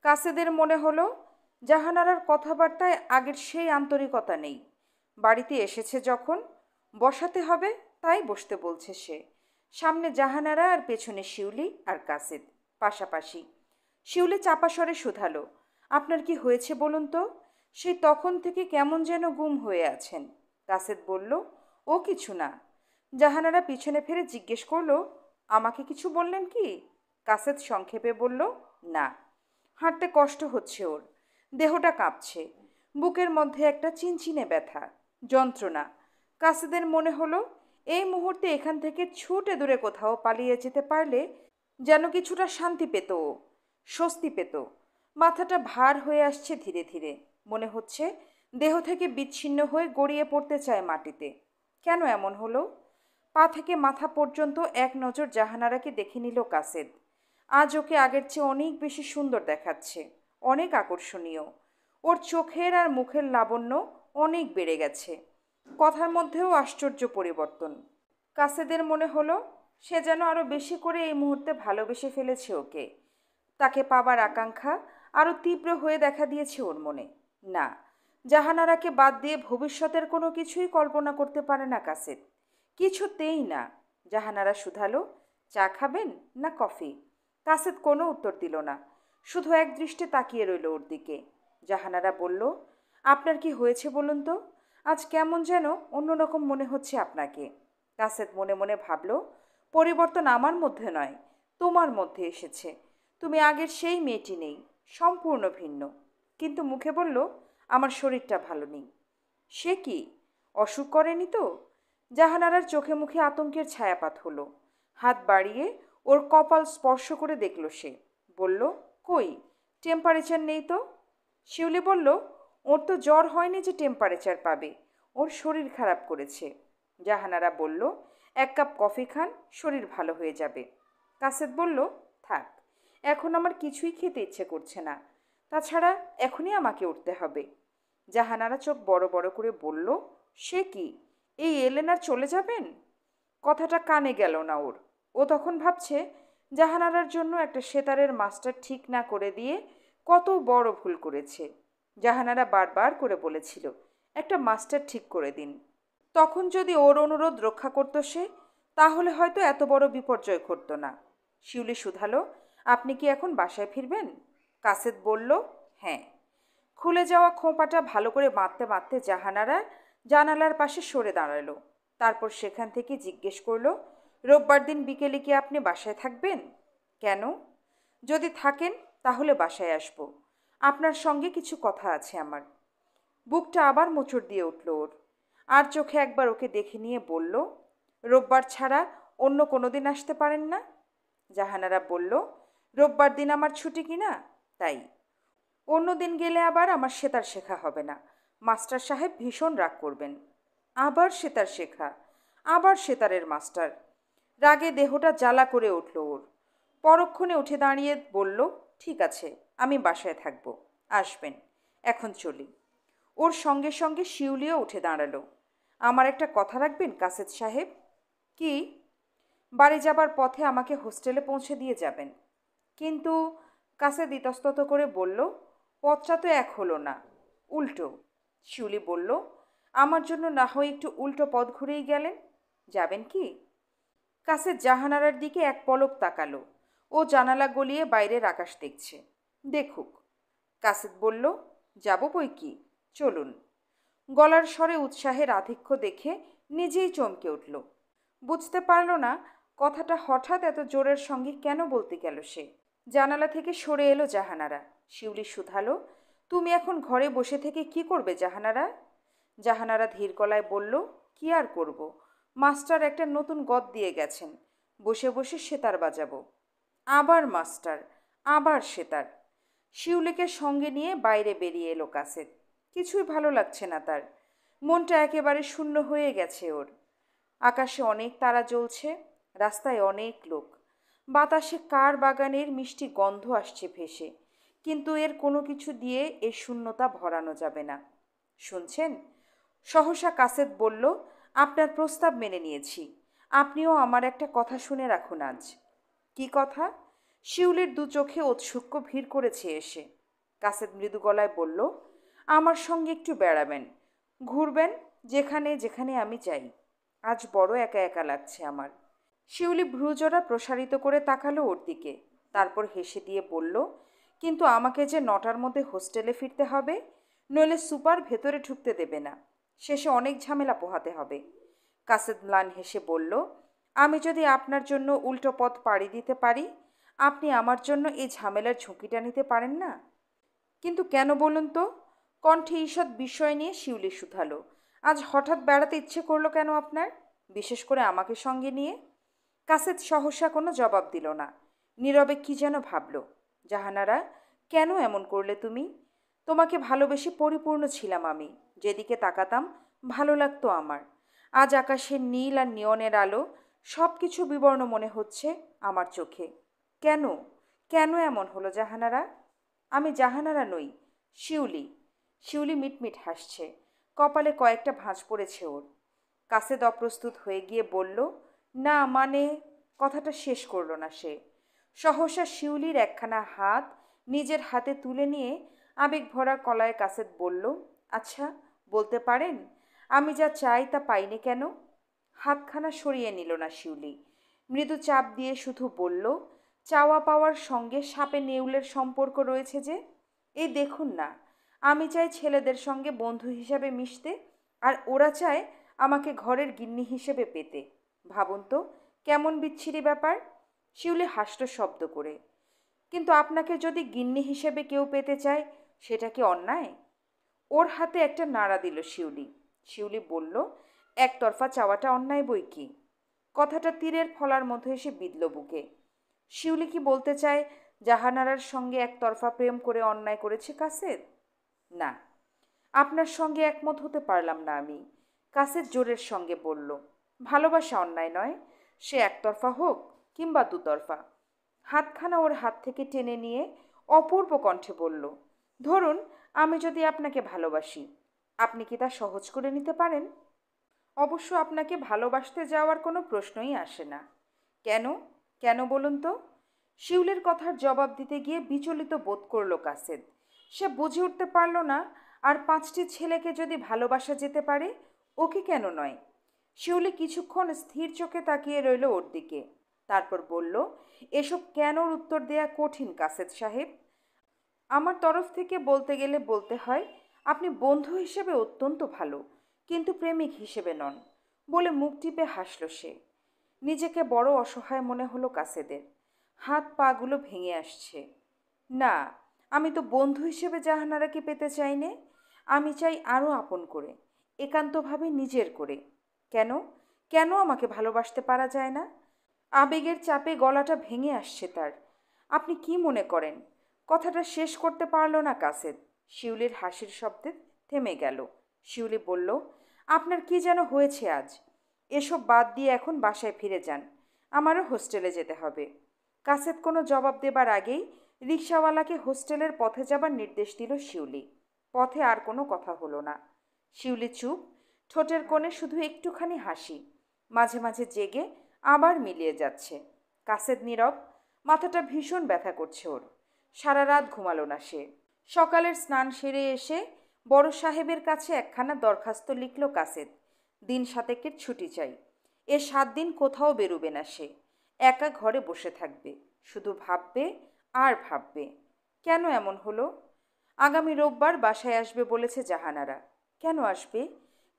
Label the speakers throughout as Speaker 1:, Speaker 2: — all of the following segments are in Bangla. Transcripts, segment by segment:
Speaker 1: কাসেদের মনে হলো জাহানারার কথাবার্তায় আগের সেই আন্তরিকতা নেই। বাড়িতে এসেছে যখন বসাতে হবে, তাই বসতে বলছে সে। সামনে জাহানারা আর পেছনে শিউলি আর কাসেদ পাশাপাশি। শিউলি চাপা স্বরে শুধালো, আপনার কি হয়েছে বলুন তো? সেই তখন থেকে কেমন যেন গুম হয়ে আছেন। কাসেদ বলল, ও কিছু না। জাহানারা পিছনে ফিরে জিজ্ঞেস করলো, আমাকে কিছু বললেন কি? কাসেদ সংক্ষেপে বলল, না। হাঁটতে কষ্ট হচ্ছে ওর, দেহটা কাঁপছে, বুকের মধ্যে একটা চিনচিনে ব্যথা, যন্ত্রণা। কাসেদের মনে হলো এই মুহূর্তে এখান থেকে ছুটে দূরে কোথাও পালিয়ে যেতে পারলে যেন কিছুটা শান্তি পেত ও, স্বস্তি পেত। মাথাটা ভার হয়ে আসছে ধীরে ধীরে। মনে হচ্ছে দেহ থেকে বিচ্ছিন্ন হয়ে গড়িয়ে পড়তে চায় মাটিতে। কেন এমন হলো? পা থেকে মাথা পর্যন্ত এক নজর জাহানারাকে দেখে নিল কাসেদ। আজ ওকে আগের চেয়ে অনেক বেশি সুন্দর দেখাচ্ছে, অনেক আকর্ষণীয়। ওর চোখের আর মুখের লাবণ্য অনেক বেড়ে গেছে। কথার মধ্যেও আশ্চর্য পরিবর্তন। কাসেদের মনে হলো সে যেন আরও বেশি করে এই মুহূর্তে ভালোবেসে ফেলেছে ওকে। তাকে পাবার আকাঙ্ক্ষা আরও তীব্র হয়ে দেখা দিয়েছে ওর মনে। না, জাহানারাকে বাদ দিয়ে ভবিষ্যতের কোনো কিছুই কল্পনা করতে পারে না কাসেদ, কিছুতেই না। জাহানারা শুধালো, চা খাবেন না কফি? কাসেদ কোনো উত্তর দিল না, শুধু এক দৃষ্টে তাকিয়ে রইল ওর দিকে। জাহানারা বলল, আপনার কি হয়েছে বলুন তো? আজ কেমন যেন অন্যরকম মনে হচ্ছে আপনাকে। কাসেদ মনে মনে ভাবল, পরিবর্তন আমার মধ্যে নয়, তোমার মধ্যে এসেছে। তুমি আগের সেই মেয়েটি নেই, সম্পূর্ণ ভিন্ন। কিন্তু মুখে বলল, আমার শরীরটা ভালো নেই। সে কি, অসুখ করেনি তো? জাহানারার চোখে মুখে আতঙ্কের ছায়াপাত হলো। হাত বাড়িয়ে ওর কপাল স্পর্শ করে দেখল সে। বলল, কই, টেম্পারেচার নেই তো। শিউলি বলল, ওর তো জ্বর হয়নি যে টেম্পারেচার পাবে, ওর শরীর খারাপ করেছে। জাহানারা বলল, এক কাপ কফি খান, শরীর ভালো হয়ে যাবে। কাসেদ বলল, থাক, এখন আমার কিছুই খেতে ইচ্ছে করছে না। তাছাড়া এখনই আমাকে উঠতে হবে। জাহানারা চোখ বড় বড় করে বলল, সে কি, এই এলেন আর চলে যাবেন? কথাটা কানে গেল না ওর। ও তখন ভাবছে জাহানারার জন্য একটা সেতারের মাস্টার ঠিক না করে দিয়ে কত বড় ভুল করেছে। জাহানারা বারবার করে বলেছিল, একটা মাস্টার ঠিক করে দিন। তখন যদি ওর অনুরোধ রক্ষা করত সে, তাহলে হয়তো এত বড় বিপর্যয় ঘটত না। শিউলি শুধালো, আপনি কি এখন বাসায় ফিরবেন? কাসেদ বলল, হ্যাঁ। খুলে যাওয়া খোঁপাটা ভালো করে বাঁধতে বাঁধতে জাহানারা জানালার পাশে সরে দাঁড়ালো। তারপর সেখান থেকে জিজ্ঞেস করলো, রোববার দিন বিকেলে কি আপনি বাসায় থাকবেন? কেন? যদি থাকেন তাহলে বাসায় আসবো। আপনার সঙ্গে কিছু কথা আছে আমার। বুকটা আবার মোচড় দিয়ে উঠল ওর। আর চোখে একবার ওকে দেখে নিয়ে বলল, রোববার ছাড়া অন্য কোনো দিন আসতে পারেন না? জাহানারা বলল, রোববার দিন আমার ছুটি কিনা, তাই। অন্য দিন গেলে আবার আমার সেতার শেখা হবে না, মাস্টার সাহেব ভীষণ রাগ করবেন। আবার সেতার শেখা, আবার সেতারের মাস্টার। রাগে দেহটা জ্বালা করে উঠল ওর। পরক্ষণে উঠে দাঁড়িয়ে বলল, ঠিক আছে, আমি বাসায় থাকব, আসবেন, এখন চলি। ওর সঙ্গে সঙ্গে শিউলিও উঠে দাঁড়ালো। আমার একটা কথা রাখবেন কাসেদ সাহেব? কি? বাড়ি যাবার পথে আমাকে হোস্টেলে পৌঁছে দিয়ে যাবেন। কিন্তু কাসেদ ইতস্তত করে বলল, পথটা তো এক হলো না, উল্টো। শিউলি বলল, আমার জন্য না হয় একটু উল্টো পথ ঘুরেই গেলেন। যাবেন কি? কাসেদ জাহানারার দিকে এক পলক তাকালো। ও জানালা গলিয়ে বাইরের আকাশ দেখছে। দেখুক। কাসেদ বলল, যাব বই কি, চলুন। গলার স্বরে উৎসাহের আধিক্য দেখে নিজেই চমকে উঠল। বুঝতে পারল না কথাটা হঠাৎ এত জোরের সঙ্গে কেন বলতে গেল সে। জানালা থেকে সরে এলো জাহানারা। শিউলি শুধালো, তুমি এখন ঘরে বসে থেকে কি করবে জাহানারা? জাহানারা ধীর গলায় বলল, কি আর করব, মাস্টার একটা নতুন গদ দিয়ে গেছেন, বসে বসে সেতার বাজাবো। আবার মাস্টার, আবার সেতার। শিউলিকে সঙ্গে নিয়ে বাইরে বেরিয়ে এলো কাসেদ। কিছুই ভালো লাগছে না তার। মনটা একেবারে শূন্য হয়ে গেছে ওর। আকাশে অনেক তারা জ্বলছে, রাস্তায় অনেক লোক, বাতাসে কার বাগানের মিষ্টি গন্ধ আসছে ভেসে। কিন্তু এর কোনো কিছু দিয়ে এই শূন্যতা ভরানো যাবে না। শুনছেন? সহসা কাসেদ বলল, আপনার প্রস্তাব মেনে নিয়েছি। আপনিও আমার একটা কথা শুনে রাখুন আজ। কি কথা? শিউলির দু চোখে ঔৎসুক্য ভিড় করেছে এসে। কাসেদ মৃদু গলায় বলল, আমার সঙ্গে একটু বেড়াবেন, ঘুরবেন যেখানে যেখানে আমি চাই। আজ বড় একা একা লাগছে আমার। শিউলি ভ্রুজোড়া প্রসারিত করে তাকালো ওর দিকে, তারপর হেসে দিয়ে বলল, কিন্তু আমাকে যে 9টার মধ্যে হোস্টেলে ফিরতে হবে, নইলে সুপার ভেতরে ঢুকতে দেবে না। শেষে অনেক ঝামেলা পোহাতে হবে। কাসেদ ম্লান হেসে বলল, আমি যদি আপনার জন্য উল্টো পথ পাড়ি দিতে পারি, আপনি আমার জন্য এই ঝামেলার ঝুঁকিটা নিতে পারেন না? কিন্তু কেন বলুন তো? কণ্ঠে ঈষৎ বিস্ময় নিয়ে শিউলি শুধালো, আজ হঠাৎ বেড়াতে ইচ্ছে করলো কেন আপনার, বিশেষ করে আমাকে সঙ্গে নিয়ে? কাসেদ সহসা কোনো জবাব দিল না। নীরবে কি যেন ভাবল। জাহানারা, কেন এমন করলে তুমি? তোমাকে ভালোবেসে পরিপূর্ণ ছিলাম আমি। যেদিকে তাকাতাম ভালো লাগতো আমার। আজ আকাশের নীল আর নিয়নের আলো সব কিছু বিবর্ণ মনে হচ্ছে আমার চোখে। কেন, কেন এমন হলো জাহানারা? আমি জাহানারা নই, শিউলি। শিউলি মিটমিট হাসছে। কপালে কয়েকটা ভাঁজ পড়েছে ওর। কাসেদ অপ্রস্তুত হয়ে গিয়ে বলল, না মানে, কথাটা শেষ করল না সে। সহসা শিউলির একখানা হাত নিজের হাতে তুলে নিয়ে আবেগ ভরা কলায় কাসেদ বলল, আচ্ছা বলতে পারেন আমি যা চাই তা পাইনি কেন? হাতখানা সরিয়ে নিল না শিউলি। মৃদু চাপ দিয়ে শুধু বলল, চাওয়া পাওয়ার সঙ্গে সাপে নেউলের সম্পর্ক রয়েছে যে। এই দেখুন না, আমি চাই ছেলেদের সঙ্গে বন্ধু হিসাবে মিশতে, আর ওরা চায় আমাকে ঘরের গিন্নি হিসেবে পেতে। ভাবুন তো কেমন বিচ্ছিরি ব্যাপার। শিউলি হাসল শব্দ করে। কিন্তু আপনাকে যদি গিন্নি হিসেবে কেউ পেতে চায়, সেটা কি অন্যায়? ওর হাতে একটা নাড়া দিল শিউলি। শিউলি বলল, একতরফা চাওয়াটা অন্যায় বই কি? কথাটা তীরের ফলার মতো এসে বিঁধল বুকে। শিউলি কি বলতে চায় জাহানারার সঙ্গে একতরফা প্রেম করে অন্যায় করেছে কাসেদ? না, আপনার সঙ্গে একমত হতে পারলাম না আমি। কাসেদ জোরের সঙ্গে বলল, ভালোবাসা অন্যায় নয়, সে একতরফা হোক কিংবা দুতরফা। হাতখানা ওর হাত থেকে টেনে নিয়ে অপূর্ব কণ্ঠে বলল, ধরুন আমি যদি আপনাকে ভালোবাসি, আপনি কি তা সহজ করে নিতে পারেন? অবশ্য আপনাকে ভালোবাসতে যাওয়ার কোনো প্রশ্নই আসে না। কেন, কেন বলুন তো? শিউলের কথার জবাব দিতে গিয়ে বিচলিত বোধ করল কাসেদ। সে বুঝে উঠতে পারল না, আর 5টি ছেলেকে যদি ভালোবাসা যেতে পারে, ওকে কেন নয়? শিউলি কিছুক্ষণ স্থির চোখে তাকিয়ে রইল ওর দিকে। তারপর বলল, এসব কেনর উত্তর দেয়া কঠিন কাসেদ সাহেব। আমার তরফ থেকে বলতে গেলে বলতে হয়, আপনি বন্ধু হিসেবে অত্যন্ত ভালো, কিন্তু প্রেমিক হিসেবে নন। বলে মুখ টিপে হাসল সে। নিজেকে বড় অসহায় মনে হলো কাসেদের। হাত পাগুলো ভেঙে আসছে। না, আমি তো বন্ধু হিসেবে জাহানারাকে পেতে চাই নে। আমি চাই আরও আপন করে, একান্তভাবে নিজের করে। কেন, কেন আমাকে ভালোবাসতে পারা যায় না? আবেগের চাপে গলাটা ভেঙে আসছে তার। আপনি কি মনে করেন? কথাটা শেষ করতে পারল না কাসেদ। শিউলির হাসির শব্দে থেমে গেল। শিউলি বলল, আপনার কি যেন হয়েছে আজ? এসব বাদ দিয়ে এখন বাসায় ফিরে যান, আমারও হোস্টেলে যেতে হবে। কাসেদ কোনো জবাব দেবার আগেই রিকশাওয়ালাকে হোস্টেলের পথে যাবার নির্দেশ দিল শিউলি। পথে আর কোনো কথা হলো না। শিউলি চুপ, ঠোঁটের কোণে শুধু একটুখানি হাসি, মাঝে মাঝে জেগে আবার মিলিয়ে যাচ্ছে। কাসেদ নীরব, মাথাটা ভীষণ ব্যথা করছে ওর। সারা রাত ঘুমালো না সে। সকালের স্নান সেরে এসে বড় সাহেবের কাছে একখানা দরখাস্ত লিখল কাসেদ। দিন 7 ছুটি চাই। এ 7 দিন কোথাও বেরোবে না সে। একা ঘরে বসে থাকবে, শুধু ভাববে আর ভাববে। কেন এমন হলো? আগামী রোববার বাসায় আসবে বলেছে জাহানারা। কেন আসবে?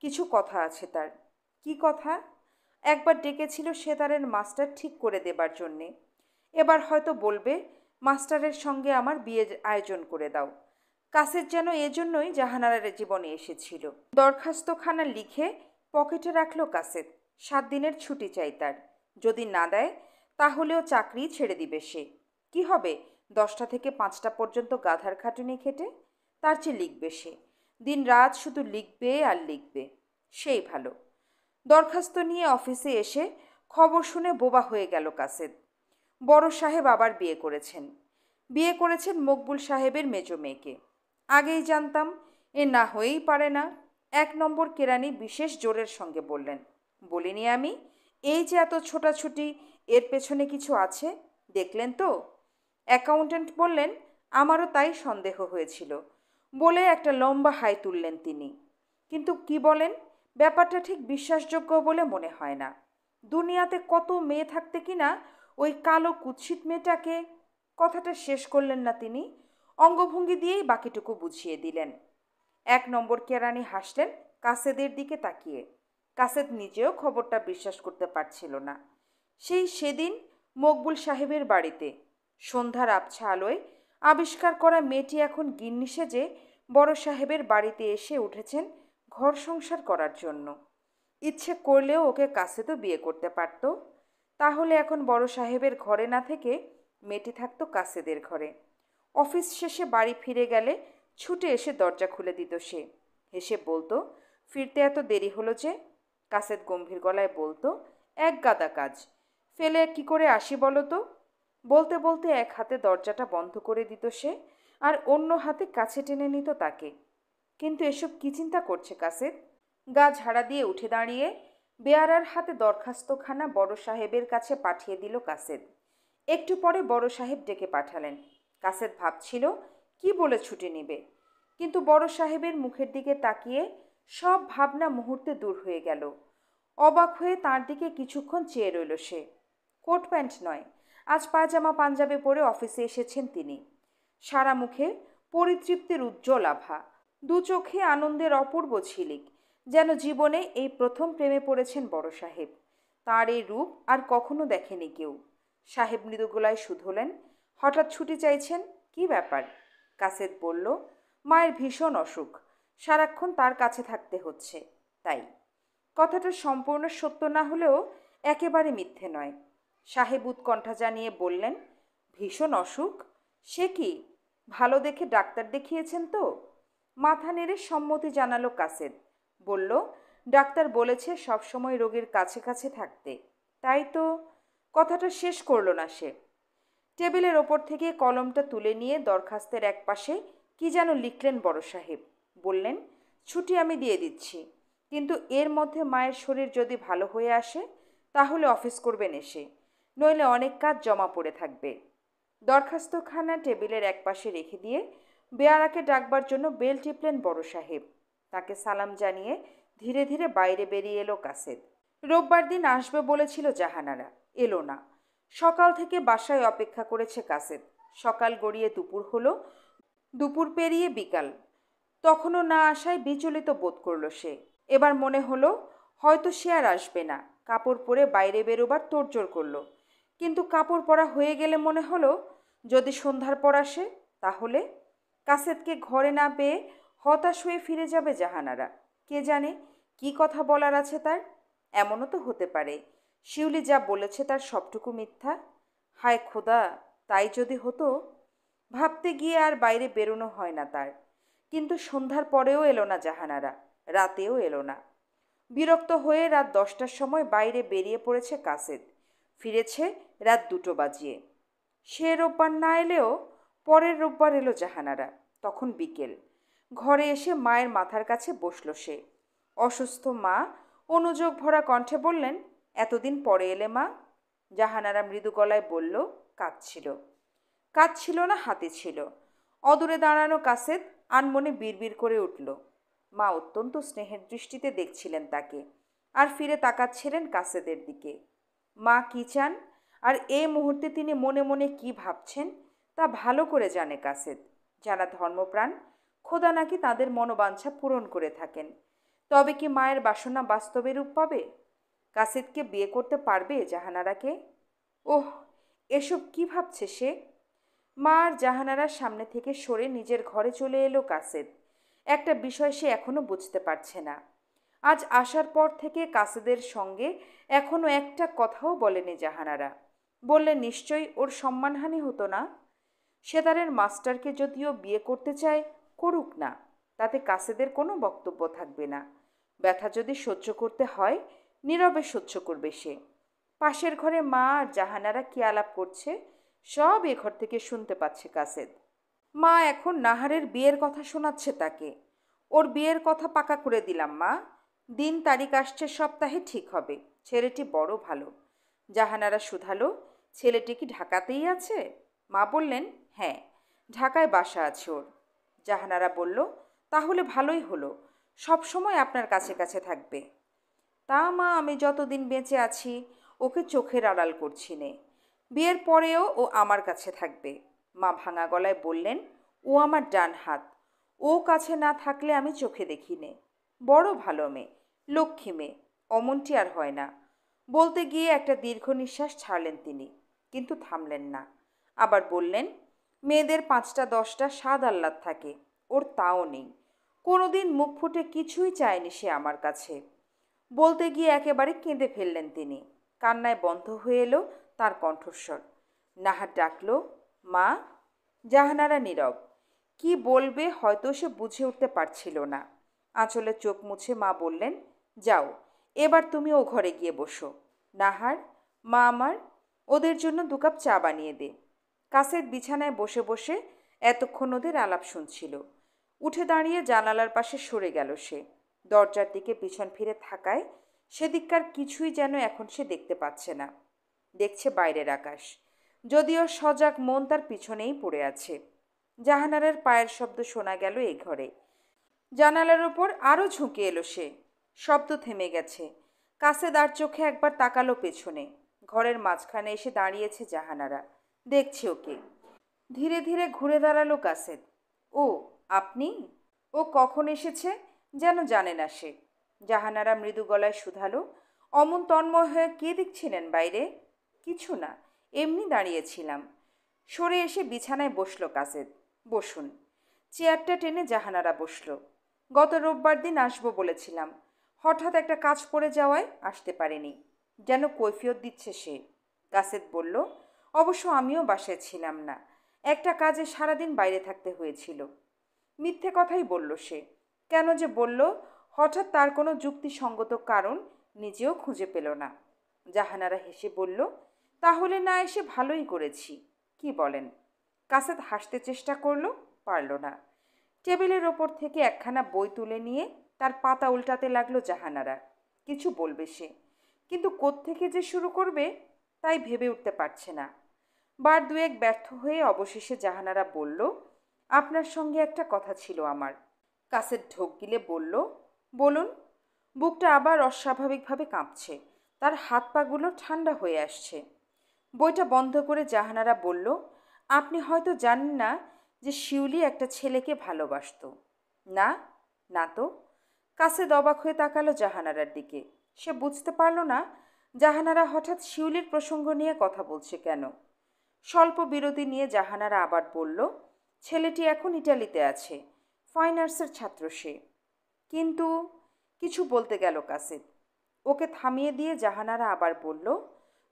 Speaker 1: কিছু কথা আছে তার। কি কথা? একবার ডেকেছিল সেতারের মাস্টার ঠিক করে দেবার জন্যে। এবার হয়তো বলবে, মাস্টারের সঙ্গে আমার বিয়ের আয়োজন করে দাও। কাসেদ যেন এজন্যই জাহানারার জীবনে এসেছিল। দরখাস্তখানা লিখে পকেটে রাখলো কাসেদ। 7 দিনের ছুটি চাই তার। যদি না দেয় তাহলেও চাকরি ছেড়ে দিবে সে। কি হবে 10টা থেকে 5টা পর্যন্ত গাধার খাটুনি খেটে? তার চেয়ে লিখবে সে। দিন রাত শুধু লিখবে আর লিখবে, সেই ভালো। দরখাস্ত নিয়ে অফিসে এসে খবর শুনে বোবা হয়ে গেল কাসেদ। বড় সাহেব আবার বিয়ে করেছেন। বিয়ে করেছেন মকবুল সাহেবের মেজো মেয়েকে। আগেই জানতাম এ না হয়েই পারে না। 1 নম্বর কেরানি বিশেষ জোরের সঙ্গে বললেন, বলিনি আমি এই যে এত ছোটাছুটি, এর পেছনে কিছু আছে, দেখলেন তো? অ্যাকাউন্ট্যান্ট বললেন, আমারও তাই সন্দেহ হয়েছিল, বলে একটা লম্বা হাই তুললেন তিনি। কিন্তু কি বলেন, ব্যাপারটা ঠিক বিশ্বাসযোগ্য বলে মনে হয় না। দুনিয়াতে কত মেয়ে থাকতে কিনা ওই কালো কুৎসিত মেয়েটাকে। কথাটা শেষ করলেন না তিনি, অঙ্গভঙ্গি দিয়েই বাকিটুকু বুঝিয়ে দিলেন। 1 নম্বর কেরানি হাসলেন কাসেদের দিকে তাকিয়ে। কাসেদ নিজেও খবরটা বিশ্বাস করতে পারছিল না। সেদিন মকবুল সাহেবের বাড়িতে সন্ধ্যার আবছা আলোয় আবিষ্কার করা মেয়েটি এখন গিন্নি সেজে বড় সাহেবের বাড়িতে এসে উঠেছেন ঘর সংসার করার জন্য। ইচ্ছে করলেও ওকে কাসেদও বিয়ে করতে পারত। তাহলে এখন বড় সাহেবের ঘরে না থেকে মেয়েটি থাকতো কাসেদের ঘরে। অফিস শেষে বাড়ি ফিরে গেলে ছুটে এসে দরজা খুলে দিত সে। হেসে বলতো, ফিরতে এত দেরি হলো যে? কাসেদ গম্ভীর গলায় বলতো, এক গাদা কাজ, ফেলে কি করে আসি বলো তো? বলতে বলতে এক হাতে দরজাটা বন্ধ করে দিত সে, আর অন্য হাতে কাছে টেনে নিত তাকে। কিন্তু এসব কি চিন্তা করছে কাসেদ? গা ঝাড়া দিয়ে উঠে দাঁড়িয়ে বেয়ারার হাতে দরখাস্তখানা বড় সাহেবের কাছে পাঠিয়ে দিল কাসেদ। একটু পরে বড় সাহেব ডেকে পাঠালেন। কাসেদ ভাবছিল কি বলে ছুটি নেবে, কিন্তু বড় সাহেবের মুখের দিকে তাকিয়ে সব ভাবনা মুহূর্তে দূর হয়ে গেল। অবাক হয়ে তার দিকে কিছুক্ষণ চেয়ে রইল সে। কোট প্যান্ট নয়, আজ পায়জামা পাঞ্জাবে পরে অফিসে এসেছেন তিনি। সারা মুখে পরিতৃপ্তির উজ্জ্বল আভা, দু চোখে আনন্দের অপূর্ব ঝিলিক, যেন জীবনে এই প্রথম প্রেমে পড়েছেন বড় সাহেব। তার এই রূপ আর কখনো দেখেনি কেউ। সাহেব মৃদু গলায় শুধলেন, হঠাৎ ছুটি চাইছেন, কি ব্যাপার? কাসেদ বলল, মায়ের ভীষণ অসুখ, সারাক্ষণ তার কাছে থাকতে হচ্ছে, তাই। কথাটা সম্পূর্ণ সত্য না হলেও একেবারে মিথ্যে নয়। সাহেব উৎকণ্ঠা জানিয়ে বললেন, ভীষণ অসুখ? সে কি, ভালো দেখে ডাক্তার দেখিয়েছেন তো? মাথা নেড়ে সম্মতি জানালো কাসেদ। বলল, ডাক্তার বলেছে সবসময় রোগীর কাছে কাছে থাকতে। তাই তো। কথাটা শেষ করলো না সে। টেবিলের ওপর থেকে কলমটা তুলে নিয়ে দরখাস্তের এক পাশে কি যেন লিখলেন বড় সাহেব। বললেন, ছুটি আমি দিয়ে দিচ্ছি, কিন্তু এর মধ্যে মায়ের শরীর যদি ভালো হয়ে আসে তাহলে অফিস করবেন এসে, নইলে অনেক কাজ জমা পড়ে থাকবে। দরখাস্তখানা টেবিলের এক পাশে রেখে দিয়ে বেয়ারাকে ডাকবার জন্য বেল টিপলেন বড় সাহেব। তাকে সালাম জানিয়ে ধীরে ধীরে বাইরে বেরিয়ে এলো কাসেদ। রোববার দিন আসবে বলেছিল জাহানারা, এলো না। সকাল থেকে বাসায় অপেক্ষা করেছে কাসেদ। সকাল গড়িয়ে দুপুর হলো, দুপুর পেরিয়ে বিকাল, তখনও না আসায় বিচলিত বোধ করল সে। এবার মনে হলো হয়তো সে আর আসবে না। কাপড় পরে বাইরে বেরোবার তোড়জোড় করলো, কিন্তু কাপড় পরা হয়ে গেলে মনে হলো যদি সন্ধ্যার পর আসে তাহলে? কাসেদকে ঘরে না পেয়ে হতাশ হয়ে ফিরে যাবে জাহানারা। কে জানে কি কথা বলার আছে তার। এমনও তো হতে পারে শিউলি যা বলেছে তার সবটুকু মিথ্যা। হায় খোদা, তাই যদি হতো! ভাবতে গিয়ে আর বাইরে বেরোনো হয় না তার। কিন্তু সন্ধ্যার পরেও এলো না জাহানারা, রাতেও এলো না। বিরক্ত হয়ে রাত 10টার সময় বাইরে বেরিয়ে পড়েছে কাসেদ। ফিরেছে রাত 2টো বাজিয়ে। সে রোববার না এলেও পরের রোববার এলো জাহানারা, তখন বিকেল। ঘরে এসে মায়ের মাথার কাছে বসল সে। অসুস্থ মা অনুযোগ ভরা কণ্ঠে বললেন, এতদিন পরে এলে মা? জাহানারা মৃদু গলায় বলল, কাঁদছিল। কাঁদছিল না, হাতে ছিল। অদূরে দাঁড়ানো কাসেদ আনমনে বিড়বিড় করে উঠল। মা অত্যন্ত স্নেহের দৃষ্টিতে দেখছিলেন তাকে, আর ফিরে তাকাচ্ছিলেন কাসেদের দিকে। মা কি চান আর এই মুহূর্তে তিনি মনে মনে কি ভাবছেন তা ভালো করে জানে কাসেদ। যারা ধর্মপ্রাণ, খোদা নাকি তাদের মনোবাঞ্ছা পূরণ করে থাকেন। তবে কি মায়ের বাসনা বাস্তবে রূপ পাবে? কাসেদকে বিয়ে করতে পারবে জাহানারাকে? ওহ, এসব কি ভাবছে সে? মা আর জাহানারার সামনে থেকে সরে নিজের ঘরে চলে এলো কাসেদ। একটা বিষয় সে এখনো বুঝতে পারছে না। আজ আসার পর থেকে কাসেদের সঙ্গে এখনো একটা কথাও বলেনি জাহানারা। বললে নিশ্চয়ই ওর সম্মানহানি হতো না। সেতারের মাস্টারকে যদিও বিয়ে করতে চায়, করুক না, তাতে কাসেদের কোনো বক্তব্য থাকবে না। ব্যথা যদি সহ্য করতে হয়, নীরবে সহ্য করবে সে। পাশের ঘরে মা আর জাহানারা কি আলাপ করছে সব এ ঘর থেকে শুনতে পাচ্ছে কাসেদ। মা এখন নাহারের বিয়ের কথা শোনাচ্ছে তাকে। ওর বিয়ের কথা পাকা করে দিলাম মা, দিন তারিখ আসছে সপ্তাহে ঠিক হবে। ছেলেটি বড় ভালো। জাহানারা শুধালো, ছেলেটি কি ঢাকাতেই আছে? মা বললেন, হ্যাঁ, ঢাকায় বাসা আছে ওর। জাহানারা বলল, তাহলে ভালোই হলো, সব সময় আপনার কাছে কাছে থাকবে। তা মা, আমি যতদিন বেঁচে আছি ওকে চোখের আড়াল করছি নে। বিয়ের পরেও ও আমার কাছে থাকবে। মা ভাঙা গলায় বললেন, ও আমার ডান হাত, ও কাছে না থাকলে আমি চোখে দেখি নে। বড় ভালো মেয়ে, লক্ষ্মী মেয়ে, অমনটি আর হয় না। বলতে গিয়ে একটা দীর্ঘ নিঃশ্বাস ছাড়লেন তিনি, কিন্তু থামলেন না। আবার বললেন, মেয়েদের ৫টা ১০টা স্বাদ আহ্লাদ থাকে, ওর তাও নেই। কোনোদিন মুখ ফুটে কিছুই চায়নি সে আমার কাছে। বলতে গিয়ে একেবারে কেঁদে ফেললেন তিনি। কান্নায় বন্ধ হয়ে এলো তার কণ্ঠস্বর। নাহার ডাকলো, মা। জাহানারা নীরব। কি বলবে হয়তো সে বুঝে উঠতে পারছিল না। আঁচলে চোখ মুছে মা বললেন, যাও, এবার তুমি ও ঘরে গিয়ে বসো। নাহার, মা আমার, ওদের জন্য ২ কাপ চা বানিয়ে দে। কাছের বিছানায় বসে বসে এতক্ষণ ওদের আলাপ শুনছিল। উঠে দাঁড়িয়ে জানালার পাশে সরে গেল সে। দরজার দিকে পিছন ফিরে থাকায় সেদিককার কিছুই যেন এখন সে দেখতে পাচ্ছে না। দেখছে বাইরের আকাশ, যদিও সজাগ মন তার পিছনেই পড়ে আছে। জাহানারার পায়ের শব্দ শোনা গেল এ ঘরে। জানালার ওপর আরও ঝুঁকে এলো সে। শব্দ থেমে গেছে। কাছে দাঁড় চোখে একবার তাকালো পেছনে। ঘরের মাঝখানে এসে দাঁড়িয়েছে জাহানারা, দেখছে ওকে। ধীরে ধীরে ঘুরে দাঁড়ালো কাসেদ। ও, আপনি? ও কখন এসেছে যেন জানে না সে। জাহানারা মৃদু গলায় শুধালো, অমন তন্ময় হয়ে কে দেখছিলেন বাইরে? কিছু না, এমনি দাঁড়িয়েছিলাম। সরে এসে বিছানায় বসলো কাসেদ। বসুন। চেয়ারটা টেনে জাহানারা বসলো। গত রোববার দিন আসবো বলেছিলাম, হঠাৎ একটা কাজ পড়ে যাওয়ায় আসতে পারেনি। যেন কৈফিয়ত দিচ্ছে সে। কাসেদ বলল, অবশ্য আমিও বাসায় ছিলাম না, একটা কাজে সারাদিন বাইরে থাকতে হয়েছিল। মিথ্যে কথাই বলল সে। কেন যে বলল, হঠাৎ তার কোনো যুক্তিসঙ্গত কারণ নিজেও খুঁজে পেল না। জাহানারা হেসে বলল, তাহলে না এসে ভালোই করেছি। কি বলেন? কাসেদ হাসতে চেষ্টা করল, পারল না। টেবিলের ওপর থেকে একখানা বই তুলে নিয়ে তার পাতা উল্টাতে লাগলো জাহানারা। কিছু বলবে সে, কিন্তু কোত্থেকে যে শুরু করবে তাই ভেবে উঠতে পারছে না। বার দুয়েক ব্যর্থ হয়ে অবশেষে জাহানারা বলল, আপনার সঙ্গে একটা কথা ছিল আমার। কাসেদ ঢোক গিলে বলল, বলুন। বুকটা আবার অস্বাভাবিকভাবে কাঁপছে। তার হাত পাগুলো ঠান্ডা হয়ে আসছে। বইটা বন্ধ করে জাহানারা বলল, আপনি হয়তো জানেন না যে শিউলি একটা ছেলেকে ভালোবাসত। না? না তো। কাসেদ অবাক হয়ে তাকালো জাহানারার দিকে। সে বুঝতে পারল না জাহানারা হঠাৎ শিউলির প্রসঙ্গ নিয়ে কথা বলছে কেন। স্বল্প বিরতি নিয়ে জাহানারা আবার বলল, ছেলেটি এখন ইটালিতে আছে, ফাইন আর্টসের ছাত্র সে। কিন্তু কিছু বলতে গেল কাসেদ। ওকে থামিয়ে দিয়ে জাহানারা আবার বলল,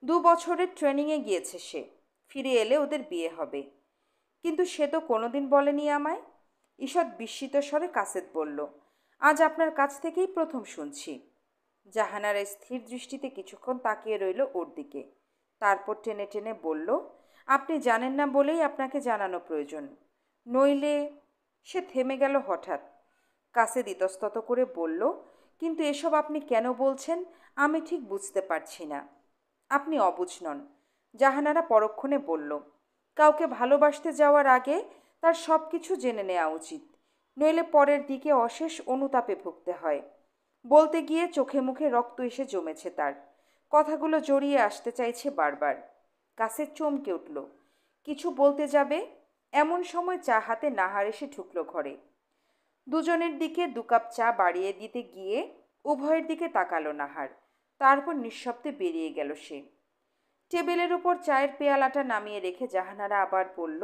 Speaker 1: 2 বছরের ট্রেনিংয়ে গিয়েছে সে, ফিরে এলে ওদের বিয়ে হবে। কিন্তু সে তো কোনোদিন বলেনি আমায়। ঈষৎ বিস্মিত স্বরে কাসেদ বলল, আজ আপনার কাছ থেকেই প্রথম শুনছি। জাহানারা স্থির দৃষ্টিতে কিছুক্ষণ তাকিয়ে রইল ওর দিকে। তারপর টেনে টেনে বলল, আপনি জানেন না বলেই আপনাকে জানানো প্রয়োজন, নইলে। সে থেমে গেল হঠাৎ। কাসেদ ইতস্তত করে বলল, কিন্তু এসব আপনি কেন বলছেন আমি ঠিক বুঝতে পারছি না। আপনি অবুঝ নন। জাহানারা পরক্ষণে বলল, কাউকে ভালোবাসতে যাওয়ার আগে তার সব কিছু জেনে নেওয়া উচিত, নইলে পরের দিকে অশেষ অনুতাপে ভুগতে হয়। বলতে গিয়ে চোখে মুখে রক্ত এসে জমেছে তার। কথাগুলো জড়িয়ে আসতে চাইছে বারবার। কাসেদ চমকে উঠল। কিছু বলতে যাবে এমন সময় চা হাতে নাহার এসে ঢুকলো ঘরে। দুজনের দিকে 2 কাপ চা বাড়িয়ে দিতে গিয়ে উভয়ের দিকে তাকালো নাহার। তারপর নিঃশব্দে বেরিয়ে গেল সে। টেবিলের উপর চায়ের পেয়ালাটা নামিয়ে রেখে জাহানারা আবার বলল,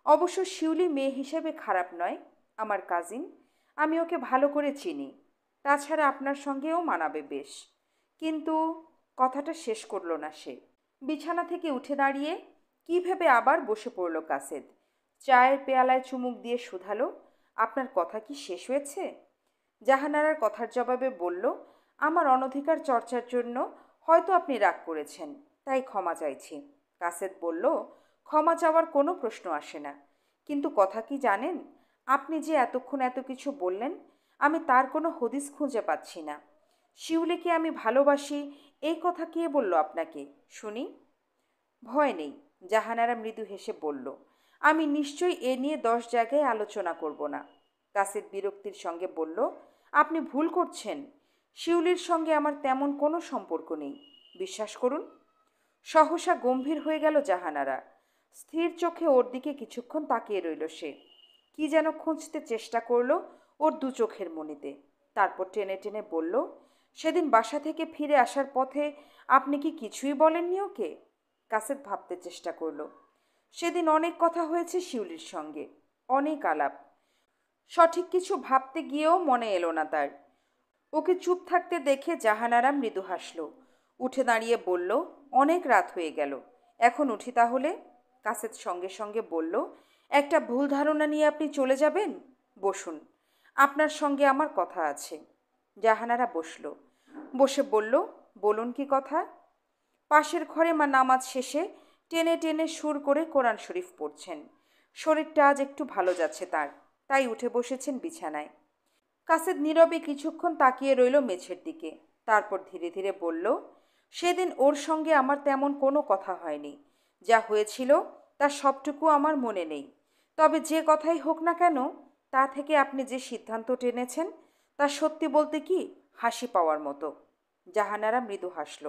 Speaker 1: অবশ্য শিউলি মেয়ে হিসেবে খারাপ নয়, আমার কাজিন। আমি ওকে ভালো করে চিনি। তাছাড়া আপনার সঙ্গেও মানাবে বেশ। কিন্তু কথাটা শেষ করল না সে। বিছানা থেকে উঠে দাঁড়িয়ে কী ভেবে আবার বসে পড়ল কাসেদ। চায়ের পেয়ালায় চুমুক দিয়ে শুধালো, আপনার কথা কি শেষ হয়েছে? জাহানারার কথার জবাবে বলল, আমার অনধিকার চর্চার জন্য হয়তো আপনি রাগ করেছেন, তাই ক্ষমা চাইছি। কাসেদ বলল, ক্ষমা চাওয়ার কোনো প্রশ্ন আসে না। কিন্তু কথা কি জানেন, আপনি যে এতক্ষণ এত কিছু বললেন, আমি তার কোনো হদিস খুঁজে পাচ্ছি না। শিউলিকে আমি ভালোবাসি এই কথা কে বলল আপনাকে শুনি? ভয় নেই, জাহানারা মৃদু হেসে বলল, আমি নিশ্চয়ই এ নিয়ে 10 জায়গায় আলোচনা করব না। কাসেদ বিরক্তির সঙ্গে বলল, আপনি ভুল করছেন। শিউলির সঙ্গে আমার তেমন কোনো সম্পর্ক নেই, বিশ্বাস করুন। সহসা গম্ভীর হয়ে গেল জাহানারা। স্থির চোখে ওর দিকে কিছুক্ষণ তাকিয়ে রইল সে। কি যেন খুঁজতে চেষ্টা করলো ওর দু চোখের মণিতে। তারপর টেনে টেনে বলল, সেদিন বাসা থেকে ফিরে আসার পথে আপনি কি কিছুই বলেননি ওকে? কাসেদ ভাবতে চেষ্টা করলো। সেদিন অনেক কথা হয়েছে শিউলির সঙ্গে, অনেক আলাপ। সঠিক কিছু ভাবতে গিয়েও মনে এলো না তার। ওকে চুপ থাকতে দেখে জাহানারা মৃদু হাসল। উঠে দাঁড়িয়ে বলল, অনেক রাত হয়ে গেল, এখন উঠি তাহলে। কাসেদ সঙ্গে সঙ্গে বলল, একটা ভুল ধারণা নিয়ে আপনি চলে যাবেন? বসুন, আপনার সঙ্গে আমার কথা আছে। জাহানারা বসল। বসে বলল, বলুন কি কথা? পাশের ঘরে মা নামাজ শেষে টেনে টেনে সুর করে কোরআন শরীফ পড়ছেন। শরীরটা আজ একটু ভালো যাচ্ছে তার, তাই উঠে বসেছেন বিছানায়। কাসেদ নীরবে কিছুক্ষণ তাকিয়ে রইল মেঝের দিকে। তারপর ধীরে ধীরে বলল, সেদিন ওর সঙ্গে আমার তেমন কোনো কথা হয়নি। যা হয়েছিল তার সবটুকু আমার মনে নেই। তবে যে কথাই হোক না কেন, তা থেকে আপনি যে সিদ্ধান্ত টেনেছেন তা সত্যি বলতে কি হাসি পাওয়ার মতো। জাহানারা মৃদু হাসল।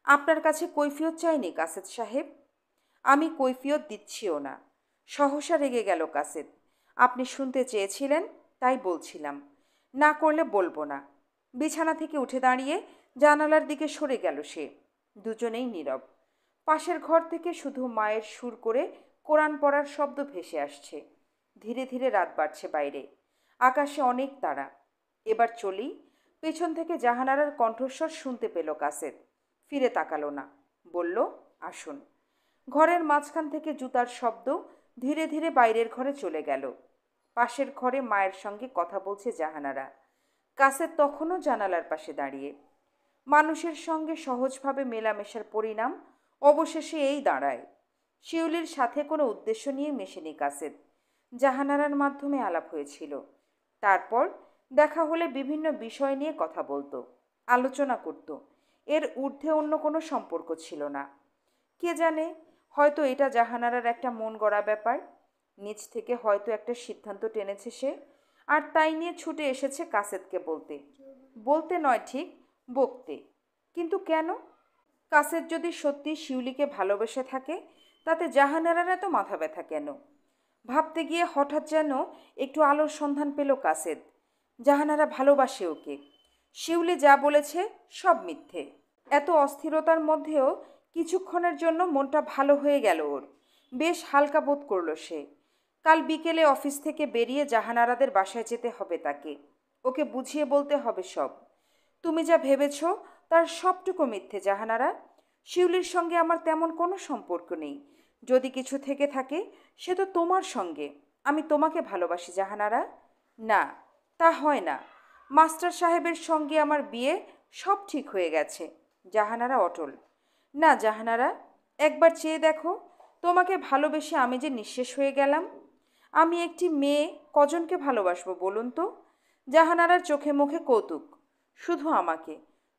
Speaker 1: আপনার কাছে কৈফিয়ত চাইনি কাসেদ সাহেব, আমি কৈফিয়ত দিচ্ছিও না। সহসা রেগে গেল কাসেদ। আপনি শুনতে চেয়েছিলেন তাই বলছিলাম, না করলে বলবো না। বিছানা থেকে উঠে দাঁড়িয়ে জানালার দিকে সরে গেল সে। দুজনেই নীরব। পাশের ঘর থেকে শুধু মায়ের সুর করে কোরআন পড়ার শব্দ ভেসে আসছে। ধীরে ধীরে রাত বাড়ছে বাইরে, আকাশে অনেক তারা। এবার চলি। পেছন থেকে জাহানারার কণ্ঠস্বর শুনতে পেল কাসেদ। ফিরে তাকালো না, বলল, আসুন। ঘরের মাঝখান থেকে জুতার শব্দ ধীরে ধীরে বাইরের ঘরে চলে গেল। পাশের ঘরে মায়ের সঙ্গে কথা বলছে জাহানারা। কাসেদ তখনও জানালার পাশে দাঁড়িয়ে। মানুষের সঙ্গে সহজভাবে মেলামেশার পরিণাম অবশেষে এই দাঁড়ায়। শিউলির সাথে কোনো উদ্দেশ্য নিয়ে মেশেনি কাসেদ। জাহানারার মাধ্যমে আলাপ হয়েছিল। তারপর দেখা হলে বিভিন্ন বিষয় নিয়ে কথা বলতো, আলোচনা করত। এর ঊর্ধ্বে অন্য কোনো সম্পর্ক ছিল না। কে জানে, হয়তো এটা জাহানারার একটা মন গড়া ব্যাপার। নিজ থেকে হয়তো একটা সিদ্ধান্ত টেনেছে সে, আর তাই নিয়ে ছুটে এসেছে কাসেদকে বলতে। বলতে নয় ঠিক, বকতে। কিন্তু কেন? কাসেদ যদি সত্যি শিউলিকে ভালোবেসে থাকে, তাতে জাহানারার এত মাথা ব্যথা কেন? ভাবতে গিয়ে হঠাৎ যেন একটু আলোর সন্ধান পেল কাসেদ। জাহানারা ভালোবাসে ওকে। শিউলি যা বলেছে সব মিথ্যে। এত অস্থিরতার মধ্যেও কিছুক্ষণের জন্য মনটা ভালো হয়ে গেল ওর। বেশ হালকা বোধ করল সে। কাল বিকেলে অফিস থেকে বেরিয়ে জাহানারাদের বাসায় যেতে হবে তাকে। ওকে বুঝিয়ে বলতে হবে সব। তুমি যা ভেবেছ তার সবটুকু মিথ্যে জাহানারা। শিউলির সঙ্গে আমার তেমন কোনো সম্পর্ক নেই। যদি কিছু থেকে থাকে সে তো তোমার সঙ্গে। আমি তোমাকে ভালোবাসি জাহানারা। না, তা হয় না। মাস্টার সাহেবের সঙ্গে আমার বিয়ে, সব ঠিক হয়ে গেছে। জাহানারা অটল। না জাহানারা, একবার চেয়ে দেখো, তোমাকে ভালোবেসে আমি যে নিঃশেষ হয়ে গেলাম। আমি একটি মেয়ে কজনকে ভালোবাসবো বলুন তো? জাহানারার চোখে মুখে কৌতুক। শুধু আমাকে,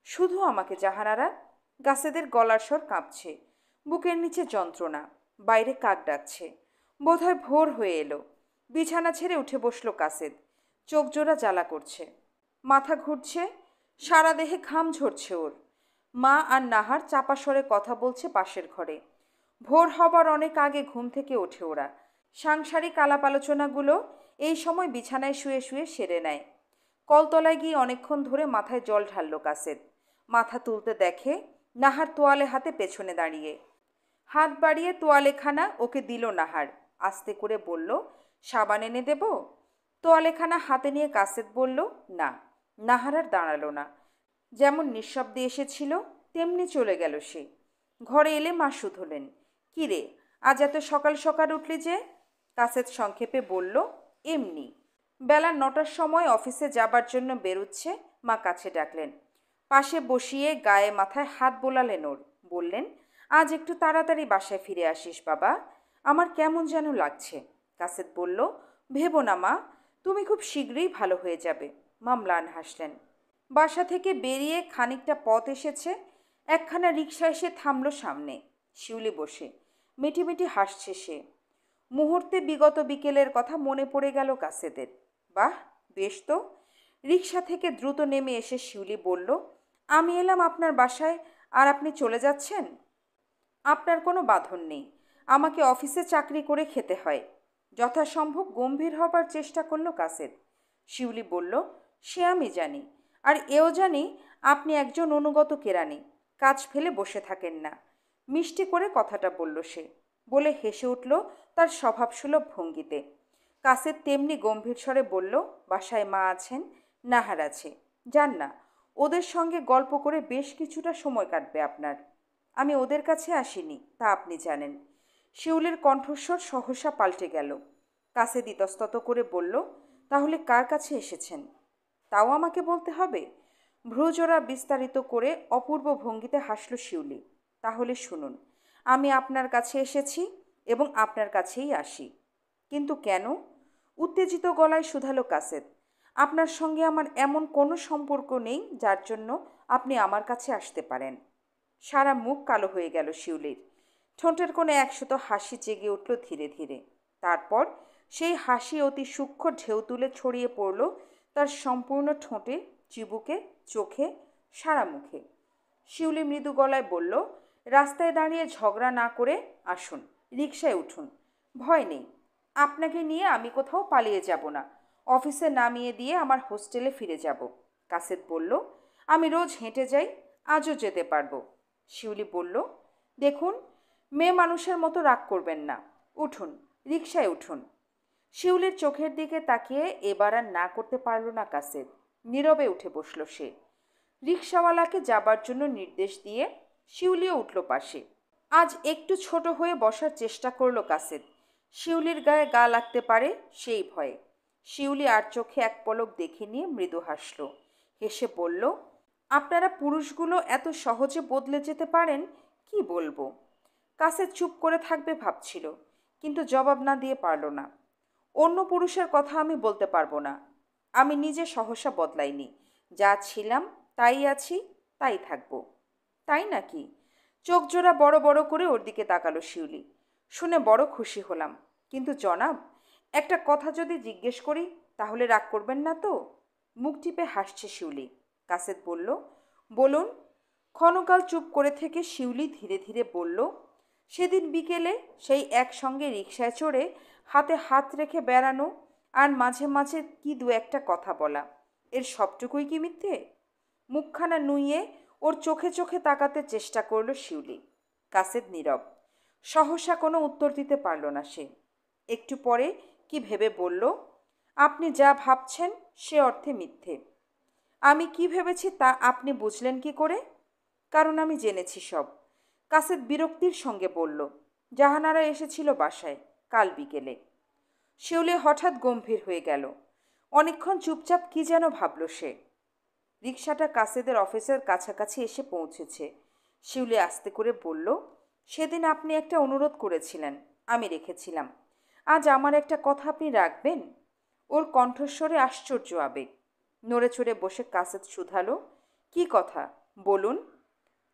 Speaker 1: শুধু আমাকে জাহানারা। গাছেদের গলার স্বর কাঁপছে, বুকের নিচে যন্ত্রণা। বাইরে কাক ডাকছে। বোধহয় ভোর হয়ে এলো। বিছানা ছেড়ে উঠে বসলো কাসেদ। চোখ জোড়া জ্বালা করছে, মাথা ঘুরছে, সারা দেহে ঘাম ঝরছে ওর। মা আর নাহার চাপা স্বরে কথা বলছে পাশের ঘরে। ভোর হবার অনেক আগে ঘুম থেকে ওঠে ওরা। সাংসারিক আলাপ আলোচনাগুলো এই সময় বিছানায় শুয়ে শুয়ে সেরে নেয়। কলতলায় গিয়ে অনেকক্ষণ ধরে মাথায় জল ঢালল কাসেদ। মাথা তুলতে দেখে নাহার তোয়ালে হাতে পেছনে দাঁড়িয়ে। হাত বাড়িয়ে তোয়ালেখানা ওকে দিল নাহার। আস্তে করে বলল, সাবান এনে দেব? তোয়ালেখানা হাতে নিয়ে কাসেদ বলল, না। নাহার আর দাঁড়ালো না। যেমন নিঃশব্দে এসেছিল তেমনি চলে গেল সে। ঘরে এলে মা শুধলেন, কী রে, আজ এত সকাল সকাল উঠলি যে? কাসেদ সংক্ষেপে বলল, এমনি। বেলা 9টার সময় অফিসে যাবার জন্য বেরুচ্ছে। মা কাছে ডাকলেন। পাশে বসিয়ে গায়ে মাথায় হাত বোলালেন ওর। বললেন, আজ একটু তাড়াতাড়ি বাসায় ফিরে আসিস বাবা, আমার কেমন যেন লাগছে। কাসেদ বলল, ভেবো না মা, তুমি খুব শীঘ্রই ভালো হয়ে যাবে। মা ম্লান হাসলেন। বাসা থেকে বেরিয়ে খানিকটা পথ এসেছে, একখানা রিকশা এসে থামলো সামনে। শিউলি বসে। মিটিমিটি হাসছে সে। মুহূর্তে বিগত বিকেলের কথা মনে পড়ে গেল কাসেদের। বাহ, বেশ তো। রিকশা থেকে দ্রুত নেমে এসে শিউলি বলল, আমি এলাম আপনার বাসায় আর আপনি চলে যাচ্ছেন? আপনার কোনো বাঁধন নেই। আমাকে অফিসে চাকরি করে খেতে হয়। যথাসম্ভব গম্ভীর হবার চেষ্টা করল কাসেদ। শিউলি বলল, সে আমি জানি। আর এও জানি আপনি একজন অনুগত কেরানি, কাজ ফেলে বসে থাকেন না। মিষ্টি করে কথাটা বলল সে, বলে হেসে উঠল তার স্বভাবসুলভ ভঙ্গিতে। কাসেদ তেমনি গম্ভীর স্বরে বলল, বাসায় মা আছেন, নাহার আছে, যান না। ওদের সঙ্গে গল্প করে বেশ কিছুটা সময় কাটবে আপনার। আমি ওদের কাছে আসিনি, তা আপনি জানেন। শিউলির কণ্ঠস্বর সহসা পাল্টে গেল। কাসেদ ইতস্তত করে বলল, তাহলে কার কাছে এসেছেন? তাও আমাকে বলতে হবে? ভ্রুজোড়া বিস্তারিত করে অপূর্ব ভঙ্গিতে হাসল শিউলি। তাহলে শুনুন, আমি আপনার কাছে এসেছি এবং আপনার কাছেই আসি। কিন্তু কেন? উত্তেজিত গলায় শুধালো কাসেদ। আপনার সঙ্গে আমার এমন কোনো সম্পর্ক নেই যার জন্য আপনি আমার কাছে আসতে পারেন। সারা মুখ কালো হয়ে গেল শিউলির। ঠোঁটের কোণে একশত হাসি জেগে উঠল ধীরে ধীরে। তারপর সেই হাসি অতি সূক্ষ্ম ঢেউ তুলে ছড়িয়ে পড়ল তার সম্পূর্ণ ঠোঁটে, চিবুকে, চোখে, সারা মুখে। শিউলি মৃদু গলায় বলল, রাস্তায় দাঁড়িয়ে ঝগড়া না করে আসুন, রিকশায় উঠুন। ভয় নেই, আপনাকে নিয়ে আমি কোথাও পালিয়ে যাব না। অফিসে নামিয়ে দিয়ে আমার হোস্টেলে ফিরে যাব। কাসেদ বলল, আমি রোজ হেঁটে যাই, আজও যেতে পারবো। শিউলি বলল, দেখুন, মেয়ে মানুষের মতো রাগ করবেন না। উঠুন, রিকশায় উঠুন। শিউলির চোখের দিকে তাকিয়ে এবার আর না করতে পারল না কাসেদ। নীরবে উঠে বসল সে। রিকশাওয়ালাকে যাবার জন্য নির্দেশ দিয়ে শিউলিও উঠল পাশে। আজ একটু ছোট হয়ে বসার চেষ্টা করল কাসেদ। শিউলির গায়ে গা লাগতে পারে সেই ভয়ে। শিউলি আর চোখে এক পলক দেখে নিয়ে মৃদু হাসল। হেসে বলল, আপনারা পুরুষগুলো এত সহজে বদলে যেতে পারেন, কি বলবো। কাসেদ চুপ করে থাকবে ভাবছিল, কিন্তু জবাব না দিয়ে পারল না। অন্য পুরুষের কথা আমি বলতে পারবো না। আমি নিজে সহসা বদলাইনি। যা ছিলাম তাই আছি, তাই থাকবো। তাই নাকি? চোখ জোড়া বড় বড় করে ওর দিকে তাকালো শিউলি। শুনে বড় খুশি হলাম। কিন্তু জনাব, একটা কথা যদি জিজ্ঞেস করি তাহলে রাগ করবেন না তো? মুখ টিপে হাসছে শিউলি। কাসেদ বলল, বলুন। ক্ষণকাল চুপ করে থেকে শিউলি ধীরে ধীরে বলল, সেদিন বিকেলে সেই একসঙ্গে রিকশায় চড়ে হাতে হাত রেখে বেড়ানো আর মাঝে মাঝে কি দু একটা কথা বলা, এর সবটুকুই কি মিথ্যে? মুখখানা নুইয়ে ওর চোখে চোখে তাকাতে চেষ্টা করল শিউলি। কাসেদ নীরব। সহসা কোনো উত্তর দিতে পারল না সে। একটু পরে কি ভেবে বলল, আপনি যা ভাবছেন সে অর্থে মিথ্যে। আমি কি ভেবেছি তা আপনি বুঝলেন কি করে? কারণ আমি জেনেছি সব। কাসেদ বিরক্তির সঙ্গে বলল, জাহানারা এসেছিল বাসায় কাল বিকেলে। শিউলি হঠাৎ গম্ভীর হয়ে গেল। অনেকক্ষণ চুপচাপ কি যেন ভাবল সে। রিকশাটা কাসেদের অফিসের কাছাকাছি এসে পৌঁছেছে। শিউলি আস্তে করে বলল, সেদিন আপনি একটা অনুরোধ করেছিলেন, আমি রেখেছিলাম। আজ আমার একটা কথা আপনি রাখবেন? ওর কণ্ঠস্বরে আশ্চর্য আবেগ। নড়ে চড়ে বসে কাসেদ শুধালো, কি কথা বলুন।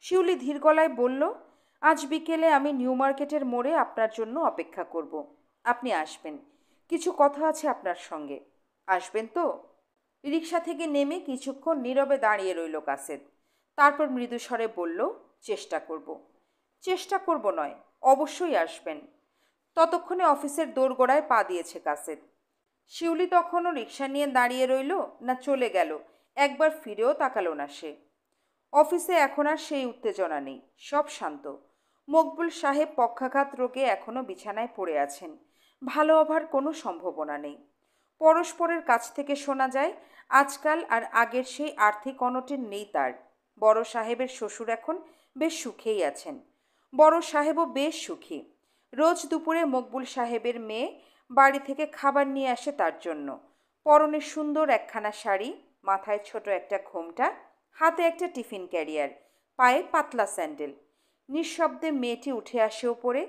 Speaker 1: শিউলি ধীর গলায় বলল, আজ বিকেলে আমি নিউ মার্কেটের মোড়ে আপনার জন্য অপেক্ষা করব। আপনি আসবেন, কিছু কথা আছে আপনার সঙ্গে। আসবেন তো? রিকশা থেকে নেমে কিছুক্ষণ নীরবে দাঁড়িয়ে রইল কাসেদ। তারপর মৃদুস্বরে বলল, চেষ্টা করব। চেষ্টা করব নয়, অবশ্যই আসবেন। ততক্ষণে অফিসের দোরগোড়ায় পা দিয়েছে কাসেদ। শিউলি তখনও রিকশা নিয়ে দাঁড়িয়ে রইল না চলে গেল, একবার ফিরেও তাকালো না সে। অফিসে এখন আর সেই উত্তেজনা নেই, সব শান্ত। মকবুল সাহেব পক্ষাঘাত রোগে এখনও বিছানায় পড়ে আছেন। ভালো হবার কোনো সম্ভাবনা নেই। পরস্পরের কাছ থেকে শোনা যায় আজকাল আর আগের সেই আর্থিক অনটন নেই তার। বড় সাহেবের শ্বশুর এখন বেশ সুখেই আছেন। বড় সাহেবও বেশ সুখী। রোজ দুপুরে মকবুল সাহেবের মেয়ে বাড়ি থেকে খাবার নিয়ে আসে তার জন্য। পরনে সুন্দর একখানা শাড়ি, মাথায় ছোট একটা ঘোমটা, হাতে একটা টিফিন ক্যারিয়ার, পায়ে পাতলা স্যান্ডেল। নিঃশব্দে মেয়েটি উঠে আসে ওপরে।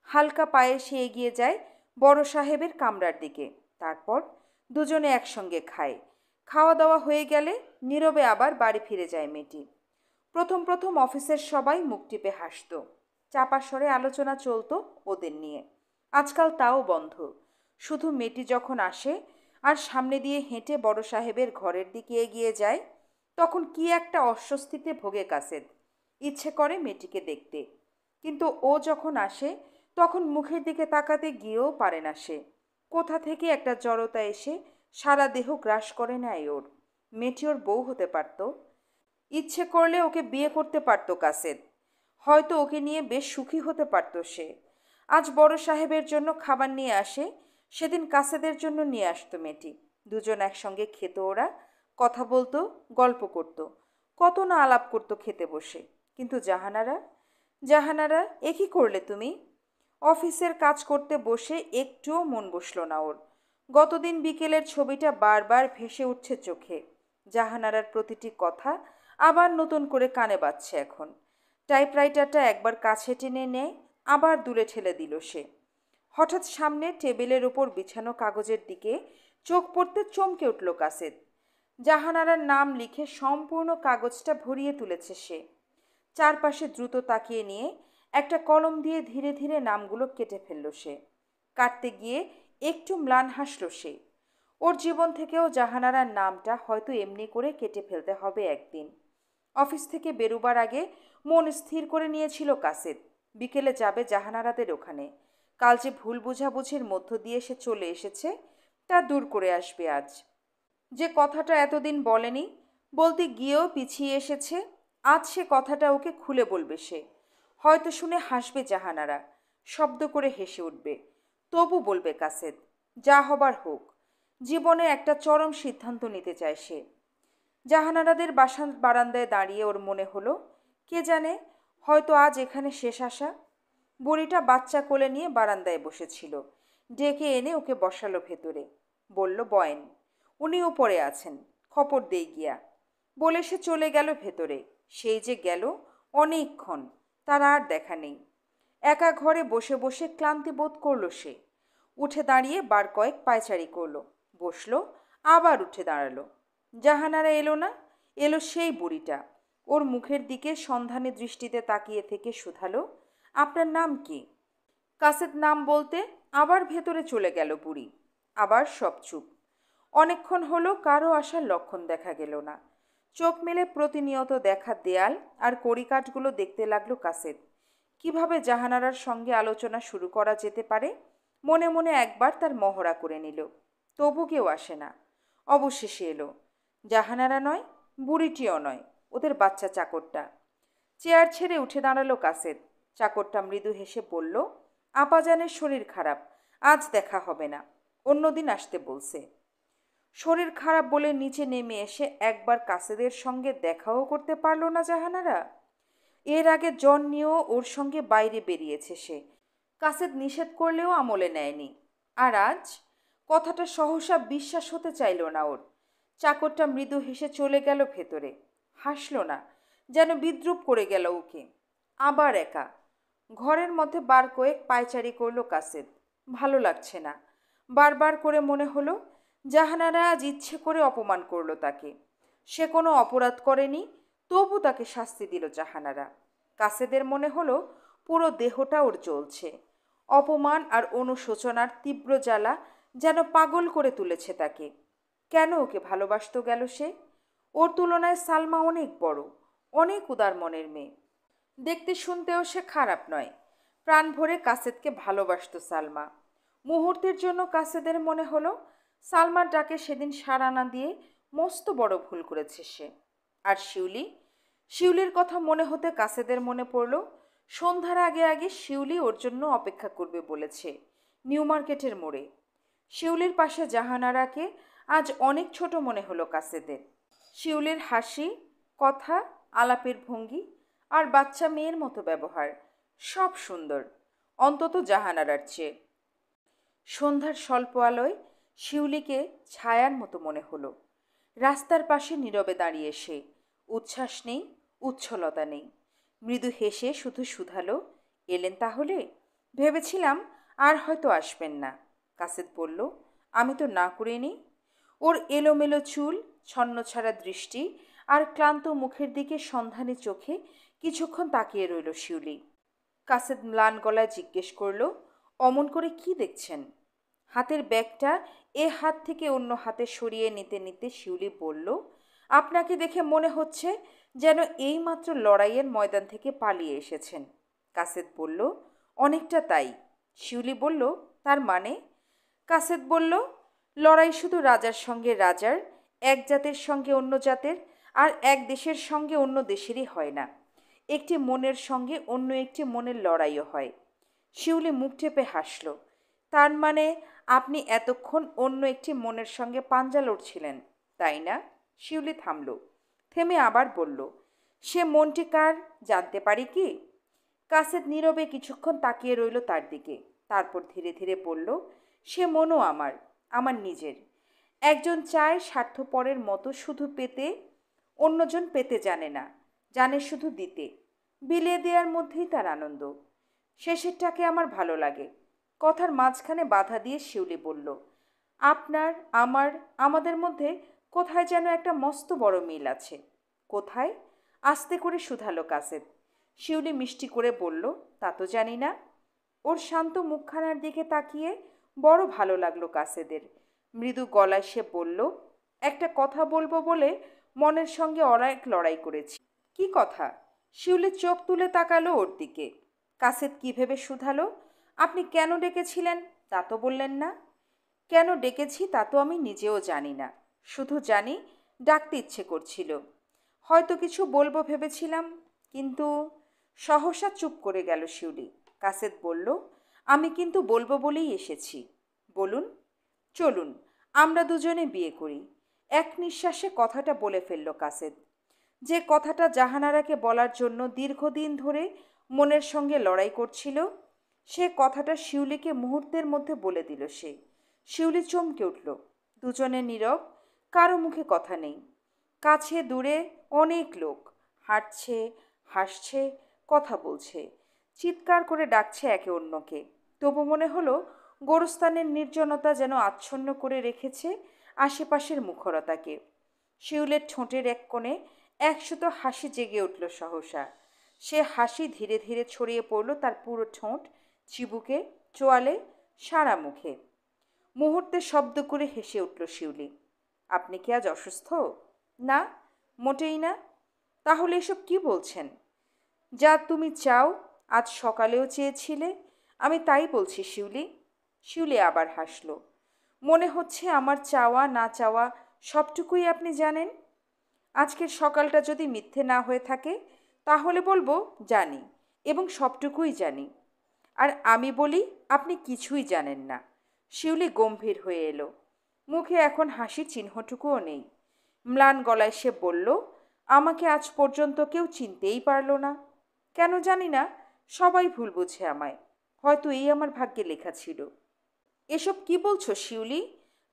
Speaker 1: হালকা পায়ে সে এগিয়ে যায় বড় সাহেবের কামরার দিকে। তারপর দুজনে একসঙ্গে খায়। খাওয়া দাওয়া হয়ে গেলে নীরবে আবার বাড়ি ফিরে যায় মেয়েটি। প্রথম প্রথম অফিসের সবাই মুখ টিপে হাসত। চাপা স্বরে আলোচনা চলতো ওদের নিয়ে। আজকাল তাও বন্ধ। শুধু মেয়েটি যখন আসে আর সামনে দিয়ে হেঁটে বড় সাহেবের ঘরের দিকে এগিয়ে যায়, তখন কি একটা অস্বস্তিতে ভোগে কাসেদ। ইচ্ছে করে মেয়েটিকে দেখতে, কিন্তু ও যখন আসে তখন মুখের দিকে তাকাতে গিয়েও পারে না সে। কোথা থেকে একটা জড়তা এসে সারা দেহ গ্রাস করে নেয় ওর। মেয়েটি ওর বউ হতে পারত। ইচ্ছে করলে ওকে বিয়ে করতে পারত কাসেদ। হয়তো ওকে নিয়ে বেশ সুখী হতে পারত সে। আজ বড় সাহেবের জন্য খাবার নিয়ে আসে, সেদিন কাসেদের জন্য নিয়ে আসতো মেয়েটি। দুজন একসঙ্গে খেত ওরা, কথা বলতো, গল্প করত, কত না আলাপ করতো খেতে বসে। কিন্তু জাহানারা, জাহানারা, এ কী করলে তুমি? অফিসের কাজ করতে বসে একটুও মন বসলো না ওর। গতদিন বিকেলের ছবিটা বারবার ভেসে উঠছে চোখে। জাহানারার প্রতিটি কথা আবার নতুন করে কানে বাজছে এখন। টাইপরাইটারটা একবার কাছে টেনে নেয়, আবার দূরে ঠেলে দিল সে। হঠাৎ সামনে টেবিলের ওপর বিছানো কাগজের দিকে চোখ পড়তে চমকে উঠল কাসেদ। জাহানারার নাম লিখে সম্পূর্ণ কাগজটা ভরিয়ে তুলেছে সে। চারপাশে দ্রুত তাকিয়ে নিয়ে একটা কলম দিয়ে ধীরে ধীরে নামগুলো কেটে ফেলল সে। কাটতে গিয়ে একটু ম্লান হাসল সে। ওর জীবন থেকেও জাহানারার নামটা হয়তো এমনি করে কেটে ফেলতে হবে একদিন। অফিস থেকে বেরোবার আগে মন স্থির করে নিয়েছিল কাসেদ, বিকেলে যাবে জাহানারাদের ওখানে। কাল যে ভুল বোঝাবুঝির মধ্য দিয়ে সে চলে এসেছে তা দূর করে আসবে আজ। যে কথাটা এতদিন বলেনি, বলতে গিয়েও পিছিয়ে এসেছে, আজ সে কথাটা ওকে খুলে বলবে সে। হয়তো শুনে হাসবে জাহানারা, শব্দ করে হেসে উঠবে। তবু বলবে কাসেদ, যা হবার হোক। জীবনে একটা চরম সিদ্ধান্ত নিতে চায় সে। জাহানারাদের বাসার বারান্দায় দাঁড়িয়ে ওর মনে হলো, কে জানে, হয়তো আজ এখানে শেষ আসা। বুড়িটা বাচ্চা কোলে নিয়ে বারান্দায় বসেছিল। ডেকে এনে ওকে বসালো ভেতরে। বলল, বয়েন, উনি উপরে আছেন, খবর দেই গিয়া। বলে সে চলে গেল ভেতরে। সেই যে গেল, অনেকক্ষণ, তার আর দেখা নেই। একা ঘরে বসে বসে ক্লান্তি বোধ করল সে। উঠে দাঁড়িয়ে বার কয়েক পায়চারি করলো, বসলো, আবার উঠে দাঁড়ালো। জাহানারা এলো না। এলো সেই বুড়িটা। ওর মুখের দিকে সন্ধানী দৃষ্টিতে তাকিয়ে থেকে শুধালো, আপনার নাম কি? কাসেদ নাম বলতে আবার ভেতরে চলে গেল বুড়ি। আবার সব চুপ। অনেকক্ষণ হলো কারো আসার লক্ষণ দেখা গেল না। চোখ মেলে প্রতিনিয়ত দেখা দেয়াল আর কড়িকাঠগুলো দেখতে লাগলো কাসেদ। কিভাবে জাহানারার সঙ্গে আলোচনা শুরু করা যেতে পারে মনে মনে একবার তার মহড়া করে নিল। তবু কেউ আসে না। অবশেষে এলো। জাহানারা নয়, বুড়িটিও নয়, ওদের বাচ্চা চাকরটা। চেয়ার ছেড়ে উঠে দাঁড়ালো কাসেদ। চাকরটা মৃদু হেসে বলল, আপাজানের শরীর খারাপ, আজ দেখা হবে না, অন্যদিন আসতে বলছে। শরীর খারাপ বলে নিচে নেমে এসে একবার কাসেদের সঙ্গে দেখাও করতে পারল না জাহানারা। এর আগে জন নিয়েও ওর সঙ্গে বাইরে বেরিয়েছে সে। কাসেদ নিষেধ করলেও আমলে নেয়নি। আর আজ কথাটা সহসা বিশ্বাস হতে চাইল না ওর। চাকরটা মৃদু হেসে চলে গেল ভেতরে। হাসল না, যেন বিদ্রূপ করে গেল ওকে। আবার একা ঘরের মধ্যে বার কয়েক পায়চারি করলো কাসেদ। ভালো লাগছে না। বারবার করে মনে হলো, জাহানারা আজ ইচ্ছে করে অপমান করলো তাকে। সে কোনো অপরাধ করেনি, তবু তাকে শাস্তি দিল জাহানারা। কাসেদের মনে হলো পুরো দেহটা ওর জ্বলছে। অপমান আর অনুশোচনার তীব্র জ্বালা যেন পাগল করে তুলেছে তাকে। কেন ওকে ভালোবাসত গেল সে? ওর তুলনায় সালমা অনেক বড়, অনেক উদার মনের মেয়ে। দেখতে শুনতেও সে খারাপ নয়। প্রাণ ভরে কাসেদকে ভালোবাসত সালমা। মুহূর্তের জন্য কাসেদের মনে হলো, সালমার ডাকে সেদিন সাড়া না দিয়ে মস্ত বড় ভুল করেছে সে। আর শিউলি, শিউলির কথা মনে হতে কাসেদের মনে পড়ল, সন্ধ্যার আগে আগে শিউলি ওর জন্য অপেক্ষা করবে বলেছে নিউ মার্কেটের মোড়ে। শিউলির পাশে জাহানারাকে আজ অনেক ছোট মনে হলো কাসেদের। শিউলির হাসি, কথা, আলাপের ভঙ্গি আর বাচ্চা মেয়ের মতো ব্যবহার, সব সুন্দর, অন্তত জাহানারার চেয়ে। সন্ধ্যার স্বল্প আলোয় শিউলিকে ছায়ার মতো মনে হলো। রাস্তার পাশে নীরবে দাঁড়িয়ে সে। উচ্ছ্বাস নেই, উচ্ছলতা নেই। মৃদু হেসে শুধু শুধালো, এলেন তাহলে? ভেবেছিলাম আর হয়তো আসবেন না। কাসেদ বলল, আমি তো না করিনি। ওর এলোমেলো চুল, ছন্নছাড়া দৃষ্টি আর ক্লান্ত মুখের দিকে সন্ধানী চোখে কিছুক্ষণ তাকিয়ে রইল শিউলি। কাসেদ ম্লান গলায় জিজ্ঞেস করল, অমন করে কি দেখছেন? হাতের ব্যাগটা এ হাত থেকে অন্য হাতে সরিয়ে নিতে নিতে শিউলি বলল, আপনাকে দেখে মনে হচ্ছে যেন এইমাত্র লড়াইয়ের ময়দান থেকে পালিয়ে এসেছেন। কাসেদ বলল, অনেকটা তাই। শিউলি বলল, তার মানে? কাসেদ বলল, লড়াই শুধু রাজার সঙ্গে রাজার, এক জাতের সঙ্গে অন্য জাতের, আর এক দেশের সঙ্গে অন্য দেশেরই হয় না। একটি মনের সঙ্গে অন্য একটি মনের লড়াইও হয়। শিউলি মুখ টেপে হাসল। তার মানে আপনি এতক্ষণ অন্য একটি মনের সঙ্গে পাঞ্জা লড়ছিলেন, তাই না? শিউলি থামল, থেমে আবার বলল, সে মনটি কার জানতে পারি কি? কাসেদ নীরবে কিছুক্ষণ তাকিয়ে রইল তার দিকে, তারপর ধীরে ধীরে বলল, সে মনও আমার, আমার নিজের। একজন চায় স্বার্থপরের মতো শুধু পেতে, অন্যজন পেতে জানে না, জানে শুধু দিতে। বিলিয়ে দেওয়ার মধ্যেই তার আনন্দ। শেষেরটাকে আমার ভালো লাগে। কথার মাঝখানে বাধা দিয়ে শিউলি বলল, আপনার, আমার, আমাদের মধ্যে কোথায় যেন একটা মস্ত বড় মিল আছে। কোথায়? আস্তে করে শুধালো কাসেদ। শিউলি মিষ্টি করে বলল, তা তো জানি না। ওর শান্ত মুখখানার দিকে তাকিয়ে বড় ভালো লাগলো কাসেদের। মৃদু গলায় সে বলল, একটা কথা বলবো বলে মনের সঙ্গে অনেক লড়াই করেছি। কি কথা? শিউলি চোখ তুলে তাকালো ওর দিকে। কাসেদ কি ভেবে শুধালো, আপনি কেন ডেকেছিলেন তা তো বললেন না। কেন ডেকেছি তা তো আমি নিজেও জানি না, শুধু জানি ডাকতে ইচ্ছে করছিল। হয়তো কিছু বলবো ভেবেছিলাম, কিন্তু সহসা চুপ করে গেল শিউলি। কাসেদ বলল, আমি কিন্তু বলবো বলেই এসেছি। বলুন। চলুন আমরা দুজনে বিয়ে করি। এক নিঃশ্বাসে কথাটা বলে ফেলল কাসেদ। যে কথাটা জাহানারাকে বলার জন্য দীর্ঘদিন ধরে মনের সঙ্গে লড়াই করছিল, সে কথাটা শিউলিকে মুহূর্তের মধ্যে বলে দিল সে। শিউলি চমকে উঠল। দুজনে নীরব, কারো মুখে কথা নেই। কাছে দূরে অনেক লোক হাঁটছে, হাসছে, কথা বলছে, চিৎকার করে ডাকছে একে অন্যকে। তবু মনে হলো গোরস্থানের নির্জনতা যেন আচ্ছন্ন করে রেখেছে আশেপাশের মুখরতাকে। শিউলের ঠোঁটের এক কোণে একশত হাসি জেগে উঠল সহসা। সে হাসি ধীরে ধীরে ছড়িয়ে পড়ল তার পুরো ঠোঁট, চিবুকে, চোয়ালে, সারা মুখে। মুহূর্তে শব্দ করে হেসে উঠল শিউলি। আপনি কি আজ অসুস্থ? না, মোটেই না। তাহলে এসব কি বলছেন? যা তুমি চাও, আজ সকালেও চেয়েছিলে। আমি তাই বলছি শিউলি। শিউলি আবার হাসল। মনে হচ্ছে আমার চাওয়া না চাওয়া সবটুকুই আপনি জানেন। আজকের সকালটা যদি মিথ্যে না হয়ে থাকে, তাহলে বলবো জানি, এবং সবটুকুই জানি। আর আমি বলি আপনি কিছুই জানেন না। শিউলি গম্ভীর হয়ে এলো। মুখে এখন হাসির চিহ্নটুকুও নেই। ম্লান গলায় সে বলল, আমাকে আজ পর্যন্ত কেউ চিনতেই পারল না। কেন জানি না, সবাই ভুল বুঝে আমায়। হয়তো এই আমার ভাগ্যে লেখা ছিল। এসব কি বলছো শিউলি?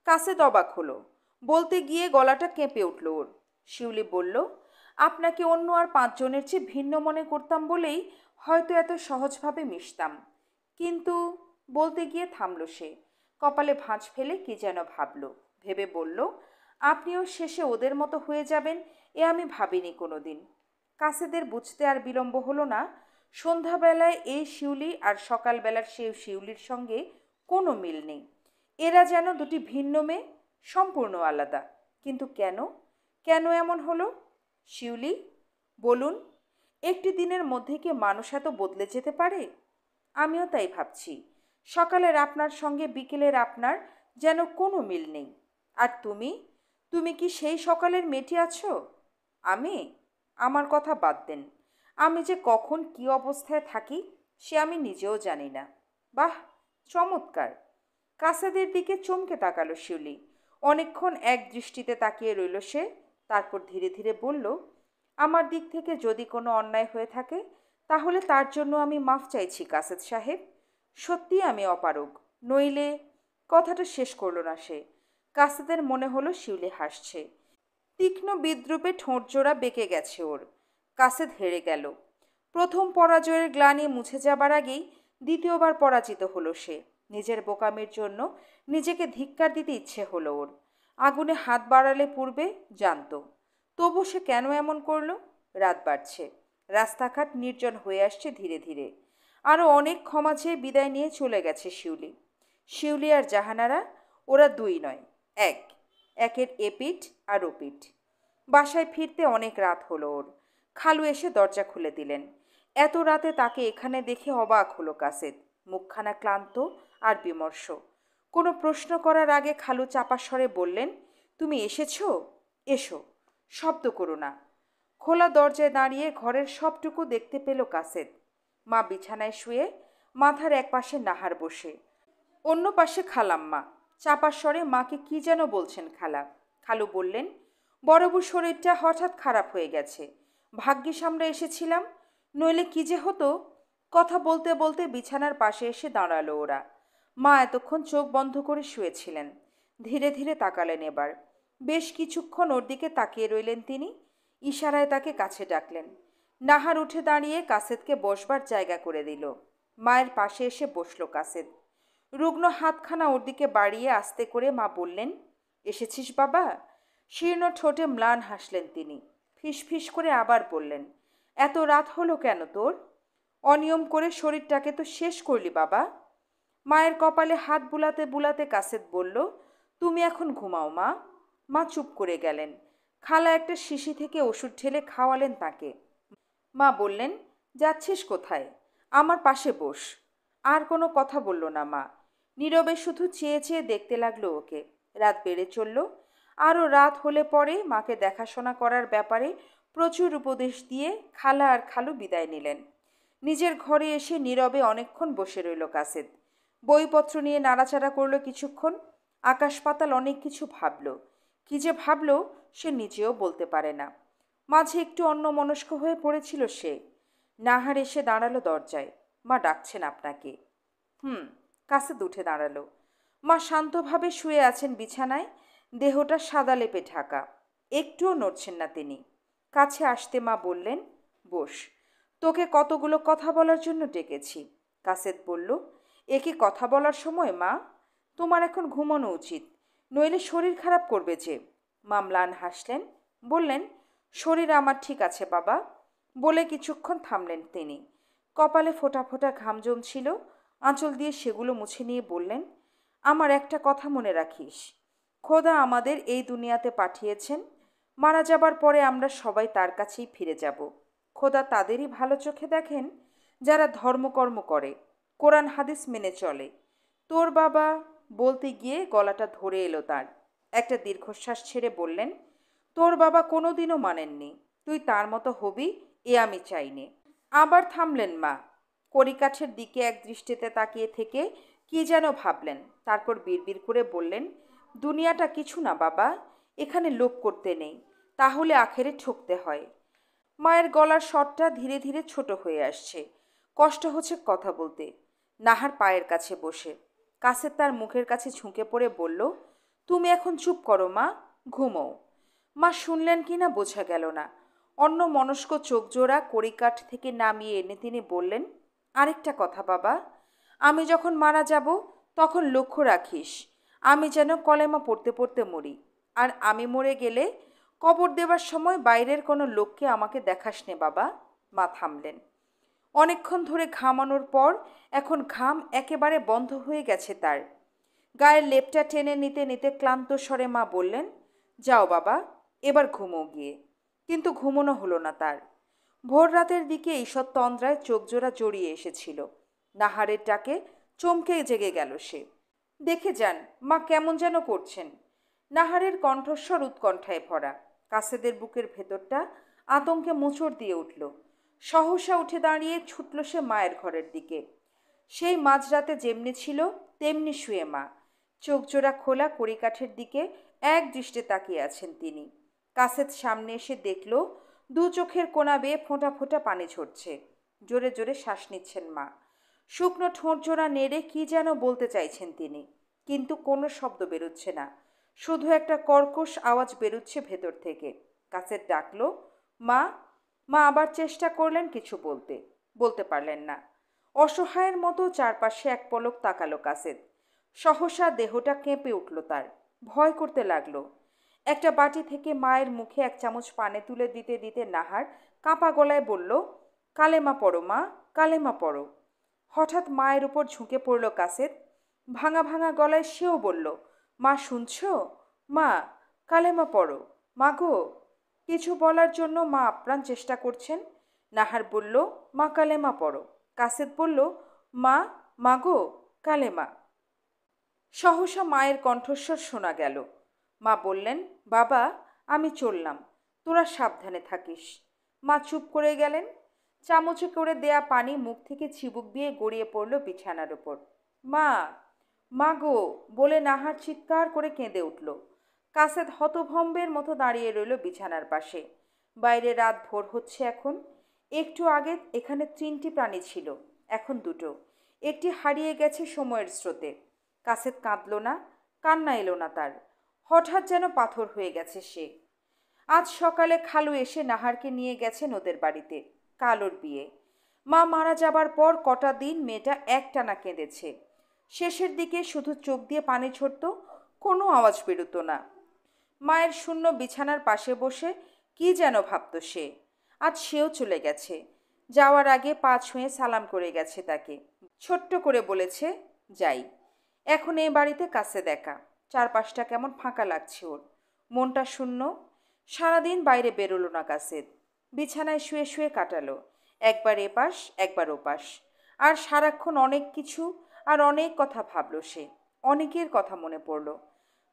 Speaker 1: কাসেদ অবাক হলো। বলতে গিয়ে গলাটা কেঁপে উঠল ওর। শিউলি বলল, আপনাকে অন্য আর 5 জনের চেয়ে ভিন্ন মনে করতাম বলেই হয়তো এত সহজভাবে মিশতাম। কিন্তু বলতে গিয়ে থামল সে। কপালে ভাঁজ ফেলে কি যেন ভাবল। ভেবে বলল, আপনিও শেষে ওদের মতো হয়ে যাবেন এ আমি ভাবিনি কোনো দিন। কাসেদের বুঝতে আর বিলম্ব হলো না। সন্ধ্যাবেলায় এই শিউলি আর সকালবেলার সেই শিউলির সঙ্গে কোনো মিল নেই। এরা যেন দুটি ভিন্ন মেয়ে, সম্পূর্ণ আলাদা। কিন্তু কেন, কেন এমন হলো? শিউলি, বলুন, একটি দিনের মধ্যে কি মানুষ এত বদলে যেতে পারে? আমিও তাই ভাবছি। সকালের আপনার সঙ্গে বিকেলের আপনার যেন কোনো মিল নেই। আর তুমি, তুমি কি সেই সকালের মেয়েটি আছো? আমি? আমার কথা বাদ দেন। আমি যে কখন কী অবস্থায় থাকি সে আমি নিজেও জানি না। বাহ, চমৎকার! কাসাদের দিকে চমকে তাকালো শিউলি। অনেকক্ষণ এক দৃষ্টিতে তাকিয়ে রইল সে। তারপর ধীরে ধীরে বলল, আমার দিক থেকে যদি কোনো অন্যায় হয়ে থাকে তাহলে তার জন্য আমি মাফ চাইছি কাসেদ সাহেব। সত্যি আমি অপারগ, নইলে। কথাটা শেষ করল না সে। কাসেদের মনে হলো শিউলি হাসছে। তীক্ষ্ণ বিদ্রুপে ঠোঁটজোড়া বেঁকে গেছে ওর। কাসেদ হেরে গেল। প্রথম পরাজয়ের গ্লানি মুছে যাবার আগেই দ্বিতীয়বার পরাজিত হলো সে। নিজের বোকামির জন্য নিজেকে ধিক্কার দিতে ইচ্ছে হলো ওর। আগুনে হাত বাড়ালে পূর্বে জানত, তবু সে কেন এমন করল? রাত বাড়ছে, রাস্তাঘাট নির্জন হয়ে আসছে ধীরে ধীরে। আরও অনেক ক্ষমা চেয়ে বিদায় নিয়ে চলে গেছে শিউলি। শিউলি আর জাহানারা, ওরা দুই নয়, এক, একের এপিঠ আর ওপিঠ। বাসায় ফিরতে অনেক রাত হলো ওর। খালু এসে দরজা খুলে দিলেন। এত রাতে তাকে এখানে দেখে অবাক হলো কাসেদ, মুখখানা ক্লান্ত আর বিমর্ষ। কোনো প্রশ্ন করার আগে খালু চাপা স্বরে বললেন, তুমি এসেছো? এসো, শব্দ করো না। খোলা দরজায় দাঁড়িয়ে ঘরের সবটুকু দেখতে পেল কাসেদ। মা বিছানায় শুয়ে, মাথার এক পাশে নাহার বসে, অন্য পাশে খালাম্মা। চাপা স্বরে মাকে কি যেন বলছেন খালা। খালু বললেন, বড়বুর শরীরটা হঠাৎ খারাপ হয়ে গেছে, ভাগ্যিস আমরা এসেছিলাম, নইলে কি যে হতো। কথা বলতে বলতে বিছানার পাশে এসে দাঁড়ালো ওরা। মা এতক্ষণ চোখ বন্ধ করে শুয়েছিলেন। ধীরে ধীরে তাকালেন এবার। বেশ কিছুক্ষণ ওর দিকে তাকিয়ে রইলেন তিনি। ইশারায় তাকে কাছে ডাকলেন। নাহার উঠে দাঁড়িয়ে কাসেদকে বসবার জায়গা করে দিল। মায়ের পাশে এসে বসল কাসেদ। রুগ্ন হাতখানা ওর দিকে বাড়িয়ে আস্তে করে মা বললেন, এসেছিস বাবা? শীর্ণ ঠোঁটে ম্লান হাসলেন তিনি। ফিসফিস করে আবার বললেন, এত রাত হলো কেন তোর? অনিয়ম করে শরীরটাকে তো শেষ করলি বাবা। মায়ের কপালে হাত বুলাতে বুলাতে কাসেদ বলল, তুমি এখন ঘুমাও মা। মা চুপ করে গেলেন। খালা একটা শিশি থেকে ওষুধ ঢেলে খাওয়ালেন তাকে। মা বললেন, যাচ্ছিস কোথায়? আমার পাশে বস। আর কোনো কথা বলল না মা। নীরবে শুধু চেয়ে চেয়ে দেখতে লাগলো ওকে। রাত বেড়ে চলল। আরও রাত হলে পরে মাকে দেখাশোনা করার ব্যাপারে প্রচুর উপদেশ দিয়ে খালা আর খালু বিদায় নিলেন। নিজের ঘরে এসে নীরবে অনেকক্ষণ বসে রইল কাসেদ। বইপত্র নিয়ে নাড়াচাড়া করলো কিছুক্ষণ। আকাশ পাতাল অনেক কিছু ভাবল। কি যে ভাবল সে নিজেও বলতে পারে না। মাঝে একটু অন্যমনস্ক হয়ে পড়েছিল সে। নাহার এসে দাঁড়ালো দরজায়। মা ডাকছেন আপনাকে। কাসেদ উঠে দাঁড়ালো। মা শান্তভাবে শুয়ে আছেন বিছানায়, দেহটা সাদা লেপে ঢাকা। একটুও নড়ছেন না তিনি। কাছে আসতে মা বললেন, বস, তোকে কতগুলো কথা বলার জন্য ডেকেছি। কাসেদ বলল, এ কি কথা বলার সময় মা? তোমার এখন ঘুমানো উচিত, নইলে শরীর খারাপ করবে যে। মা ম্লান হাসলেন, বললেন, শরীর আমার ঠিক আছে বাবা। বলে কিছুক্ষণ থামলেন তিনি। কপালে ফোঁটা ফোঁটা ঘাম জমছিল। আঁচল দিয়ে সেগুলো মুছে নিয়ে বললেন, আমার একটা কথা মনে রাখিস, খোদা আমাদের এই দুনিয়াতে পাঠিয়েছেন। মারা যাবার পরে আমরা সবাই তার কাছেই ফিরে যাব। খোদা তাদেরই ভালো চোখে দেখেন যারা ধর্মকর্ম করে, কোরআন হাদিস মেনে চলে। তোর বাবা, বলতে গিয়ে গলাটা ধরে এলো তার। একটা দীর্ঘশ্বাস ছেড়ে বললেন, তোর বাবা কোনো দিনও মানেননি তুই তার মতো হবি, এ আমি চাইনে। আবার থামলেন মা। কড়িকাঠের দিকে এক দৃষ্টিতে তাকিয়ে থেকে কি যেন ভাবলেন। তারপর বিড়বিড় করে বললেন, দুনিয়াটা কিছু না বাবা, এখানে লোভ করতে নেই, তাহলে আখেরে ঠকতে হয়। মায়ের গলার স্বরটা ধীরে ধীরে ছোট হয়ে আসছে। কষ্ট হচ্ছে কথা বলতে। নাহার পায়ের কাছে বসে। কাসেদ তার মুখের কাছে ঝুঁকে পড়ে বলল, তুমি এখন চুপ করো মা, ঘুমোও। মা শুনলেন কি না বোঝা গেল না। অন্য মনস্ক চোখ জোড়া কড়িকাঠ থেকে নামিয়ে এনে তিনি বললেন, আরেকটা কথা বাবা, আমি যখন মারা যাব তখন লক্ষ্য রাখিস আমি যেন কলেমা পড়তে পড়তে মরি। আর আমি মরে গেলে কবর দেবার সময় বাইরের কোনো লোককে আমাকে দেখাস নে বাবা। মা থামলেন। অনেকক্ষণ ধরে ঘামানোর পর এখন ঘাম একেবারে বন্ধ হয়ে গেছে তার। গায়ের লেপটা টেনে নিতে নিতে ক্লান্ত স্বরে মা বললেন, যাও বাবা, এবার ঘুমো গিয়ে। কিন্তু ঘুমোনো হলো না তার। ভোর রাতের দিকে ঈষৎ তন্দ্রায় চোখজোড়া জড়িয়ে এসেছিল। নাহারের ডাকে চমকে জেগে গেল সে। দেখে যান মা কেমন যেন করছেন। নাহারের কণ্ঠস্বর উৎকণ্ঠায় ভরা। কাসেদের বুকের ভেতরটা আতঙ্কে মোচড় দিয়ে উঠল। সহসা উঠে দাঁড়িয়ে ছুটল সে মায়ের ঘরের দিকে। সেই মাঝরাতে যেমনি ছিল তেমনি শুয়ে মা, চোখজোড়া খোলা কড়িকাঠের দিকে এক দৃষ্টে তাকিয়ে আছেন তিনি। কাসেদ সামনে এসে দেখল দু চোখের কোণা বেয়ে ফোঁটা ফোঁটা পানি ঝরছে। জোরে জোরে শ্বাস নিচ্ছেন মা। শুকনো ঠোঁট জোড়া নেড়ে কি যেন বলতে চাইছেন তিনি, কিন্তু কোনো শব্দ বেরোচ্ছে না। শুধু একটা কর্কশ আওয়াজ বেরোচ্ছে ভেতর থেকে। কাসেদ ডাকলো, মা। মা আবার চেষ্টা করলেন কিছু বলতে, বলতে পারলেন না। অসহায়ের মতো চারপাশে এক পলক তাকালো কাসেদ। সহসা দেহটা কেঁপে উঠল তার। ভয় করতে লাগলো। একটা বাটি থেকে মায়ের মুখে এক চামচ পানি তুলে দিতে দিতে নাহার কাঁপা গলায় বলল, কালেমা পড়ো মা, কালেমা পড়ো। হঠাৎ মায়ের উপর ঝুঁকে পড়ল কাসেদ। ভাঙা ভাঙা গলায় সেও বলল, মা শুনছ? মা, কালেমা পড়ো। মা গো। কিছু বলার জন্য মা আপ্রাণ চেষ্টা করছেন। নাহার বলল, মা কালেমা পড়ো। কাসেদ বলল, মা, মা গো, কালেমা। সহসা মায়ের কণ্ঠস্বর শোনা গেল। মা বললেন, বাবা, আমি চললাম, তোরা সাবধানে থাকিস। মা চুপ করে গেলেন। চামচে করে দেয়া পানি মুখ থেকে চিবুক দিয়ে গড়িয়ে পড়ল বিছানার উপর। মা, মা গো বলে নাহার চিৎকার করে কেঁদে উঠল। কাসেদ হতভম্বের মতো দাঁড়িয়ে রইল বিছানার পাশে। বাইরে রাত ভোর হচ্ছে এখন। একটু আগে এখানে 3টি প্রাণী ছিল, এখন 2টো। একটি হারিয়ে গেছে সময়ের স্রোতে। কাসেদ কাঁদল না, কান্না এলো না তার। হঠাৎ যেন পাথর হয়ে গেছে সে। আজ সকালে খালু এসে নাহারকে নিয়ে গেছেন ওদের বাড়িতে। কাল ওর বিয়ে। মা মারা যাবার পর কটা দিন মেয়েটা একটানা কেঁদেছে। শেষের দিকে শুধু চোখ দিয়ে পানি ঝরত, কোনো আওয়াজ বেরোতো না। মায়ের শূন্য বিছানার পাশে বসে কি যেন ভাবত সে। আজ সেও চলে গেছে। যাওয়ার আগে পা ছুঁয়ে সালাম করে গেছে তাকে। ছোট্ট করে বলেছে, যাই। এখন এই বাড়িতে কাসেদ একা। চারপাশটা কেমন ফাঁকা লাগছে ওর। মনটা শূন্য। সারাদিন বাইরে বেরোলো না কাসেদ। বিছানায় শুয়ে শুয়ে কাটালো, একবার এপাশ একবার ওপাশ। আর সারাক্ষণ অনেক কিছু আর অনেক কথা ভাবল সে। অনেকের কথা মনে পড়ল।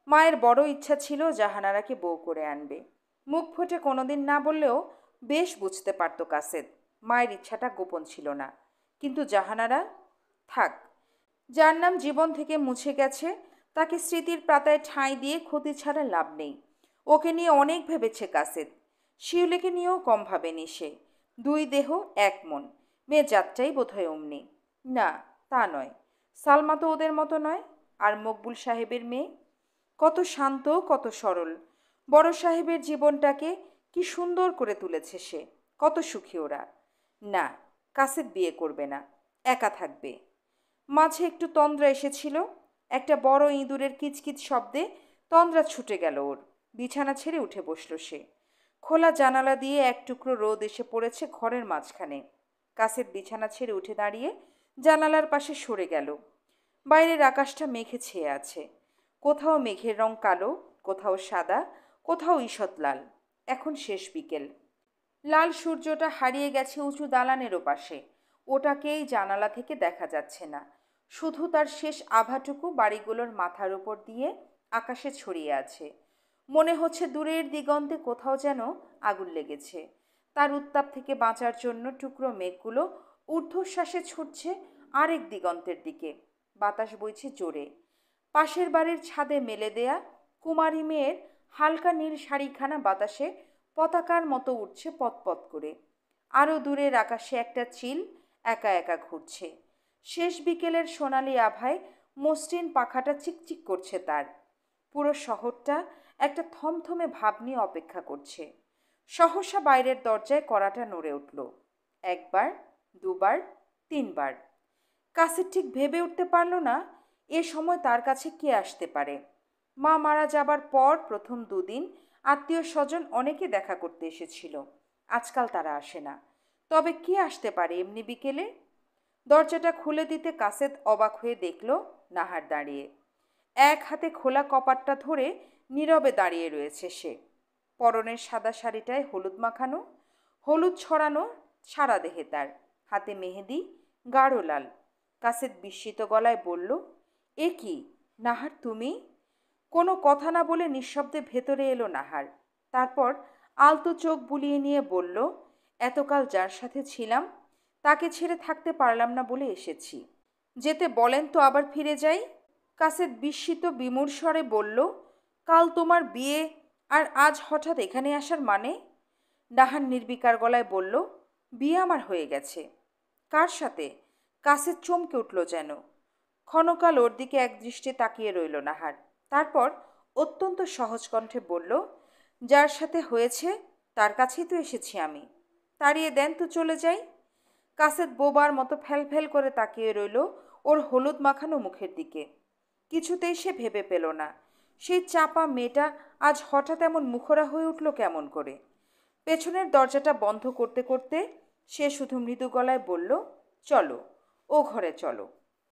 Speaker 1: মায়ের বড় ইচ্ছা ছিল জাহানারাকে বউ করে আনবে। মুখ ফুটে কোনোদিন না বললেও বেশ বুঝতে পারত কাসেদ মায়ের ইচ্ছাটা গোপন ছিল না। কিন্তু জাহানারা থাক, যার নাম জীবন থেকে মুছে গেছে, তাকে স্মৃতির পাতায় ঠাঁই দিয়ে ক্ষতি ছাড়া লাভ নেই। ওকে নিয়ে অনেক ভেবেছে কাসেদ। শিউলিকে নিয়েও কম ভাবেনি সে। 2 দেহ 1 মন। মেয়ে যাত্রাই বোধহয় অমনি। না, তা নয়। সালমা তো ওদের মতো নয়। আর মকবুল সাহেবের মেয়ে কত শান্ত, কত সরল। বড় সাহেবের জীবনটাকে কি সুন্দর করে তুলেছে সে। কত সুখী ওরা। না, কাসেদ বিয়ে করবে না, একা থাকবে। মাঝে একটু তন্দ্রা এসেছিল। একটা বড় ইঁদুরের কিচকিচ শব্দে তন্দ্রা ছুটে গেল ওর। বিছানা ছেড়ে উঠে বসল সে। খোলা জানালা দিয়ে এক টুকরো রোদ এসে পড়েছে ঘরের মাঝখানে। কাসেদ বিছানা ছেড়ে উঠে দাঁড়িয়ে জানালার পাশে সরে গেল। বাইরের আকাশটা মেঘে ছেয়ে আছে। কোথাও মেঘের রং কালো, কোথাও সাদা, কোথাও ঈষৎ লাল। এখন শেষ বিকেল। লাল সূর্যটা হারিয়ে গেছে উঁচু দালানেরও পাশে। ওটাকেই জানালা থেকে দেখা যাচ্ছে না। শুধু তার শেষ আভাটুকু বাড়িগুলোর মাথার উপর দিয়ে আকাশে ছড়িয়ে আছে। মনে হচ্ছে দূরের দিগন্তে কোথাও যেন আগুন লেগেছে। তার উত্তাপ থেকে বাঁচার জন্য টুকরো মেঘগুলো ঊর্ধ্বশ্বাসে ছুটছে আরেক দিগন্তের দিকে। বাতাস বইছে জোরে। পাশের বাড়ির ছাদে মেলে দেয়া কুমারী মেয়ের হালকা নীল শাড়িখানা বাতাসে পতাকার মতো উঠছে পতপত করে। আরও দূরের আকাশে একটা চিল একা একা ঘুরছে। শেষ বিকেলের সোনালি আভায় মসৃণ পাখাটা চিকচিক করছে তার। পুরো শহরটা একটা থমথমে ভাব নিয়ে অপেক্ষা করছে। সহসা বাইরের দরজায় কড়াটা নড়ে উঠল। 1 বার, 2 বার, 3 বার। কাসেদ ঠিক ভেবে উঠতে পারল না এ সময় তার কাছে কে আসতে পারে। মা মারা যাবার পর প্রথম 2 দিন আত্মীয় স্বজন অনেকে দেখা করতে এসেছিল। আজকাল তারা আসে না। তবে কে আসতে পারে এমনি বিকেলে? দরজাটা খুলে দিতে কাসেদ অবাক হয়ে দেখল নাহার দাঁড়িয়ে। এক হাতে খোলা কপাটটা ধরে নীরবে দাঁড়িয়ে রয়েছে সে। পরনের সাদা শাড়িটায় হলুদ মাখানো, হলুদ ছড়ানো সারা দেহে তার। হাতে মেহেদি, গাঢ় লাল। কাসেদ বিস্মিত গলায় বলল, এ কি নাহার, তুমি? কোনো কথা না বলে নিঃশব্দে ভেতরে এলো নাহার। তারপর আলতো চোখ বুলিয়ে নিয়ে বলল, এতকাল যার সাথে ছিলাম তাকে ছেড়ে থাকতে পারলাম না বলে এসেছি। যেতে বলেন তো আবার ফিরে যাই। কাসেদ বিস্মিত বিমূঢ় স্বরে বলল, কাল তোমার বিয়ে আর আজ হঠাৎ এখানে আসার মানে? নাহার নির্বিকার গলায় বলল, বিয়ে আমার হয়ে গেছে। কার সাথে? কাসেদ চমকে উঠল যেন। ক্ষণকাল ওর দিকে একদৃষ্টে তাকিয়ে রইল নাহার। তারপর অত্যন্ত সহজ কণ্ঠে বলল, যার সাথে হয়েছে তার কাছেই তো এসেছি আমি। তাড়িয়ে দেন তো চলে যাই। কাসেদ বোবার মতো ফ্যালফ্যাল করে তাকিয়ে রইল ওর হলুদ মাখানো মুখের দিকে। কিছুতেই সে ভেবে পেল না সেই চাপা মেয়েটা আজ হঠাৎ এমন মুখরা হয়ে উঠল কেমন করে। পেছনের দরজাটা বন্ধ করতে করতে সে শুধু মৃদু গলায় বলল, চলো, ও ঘরে চলো।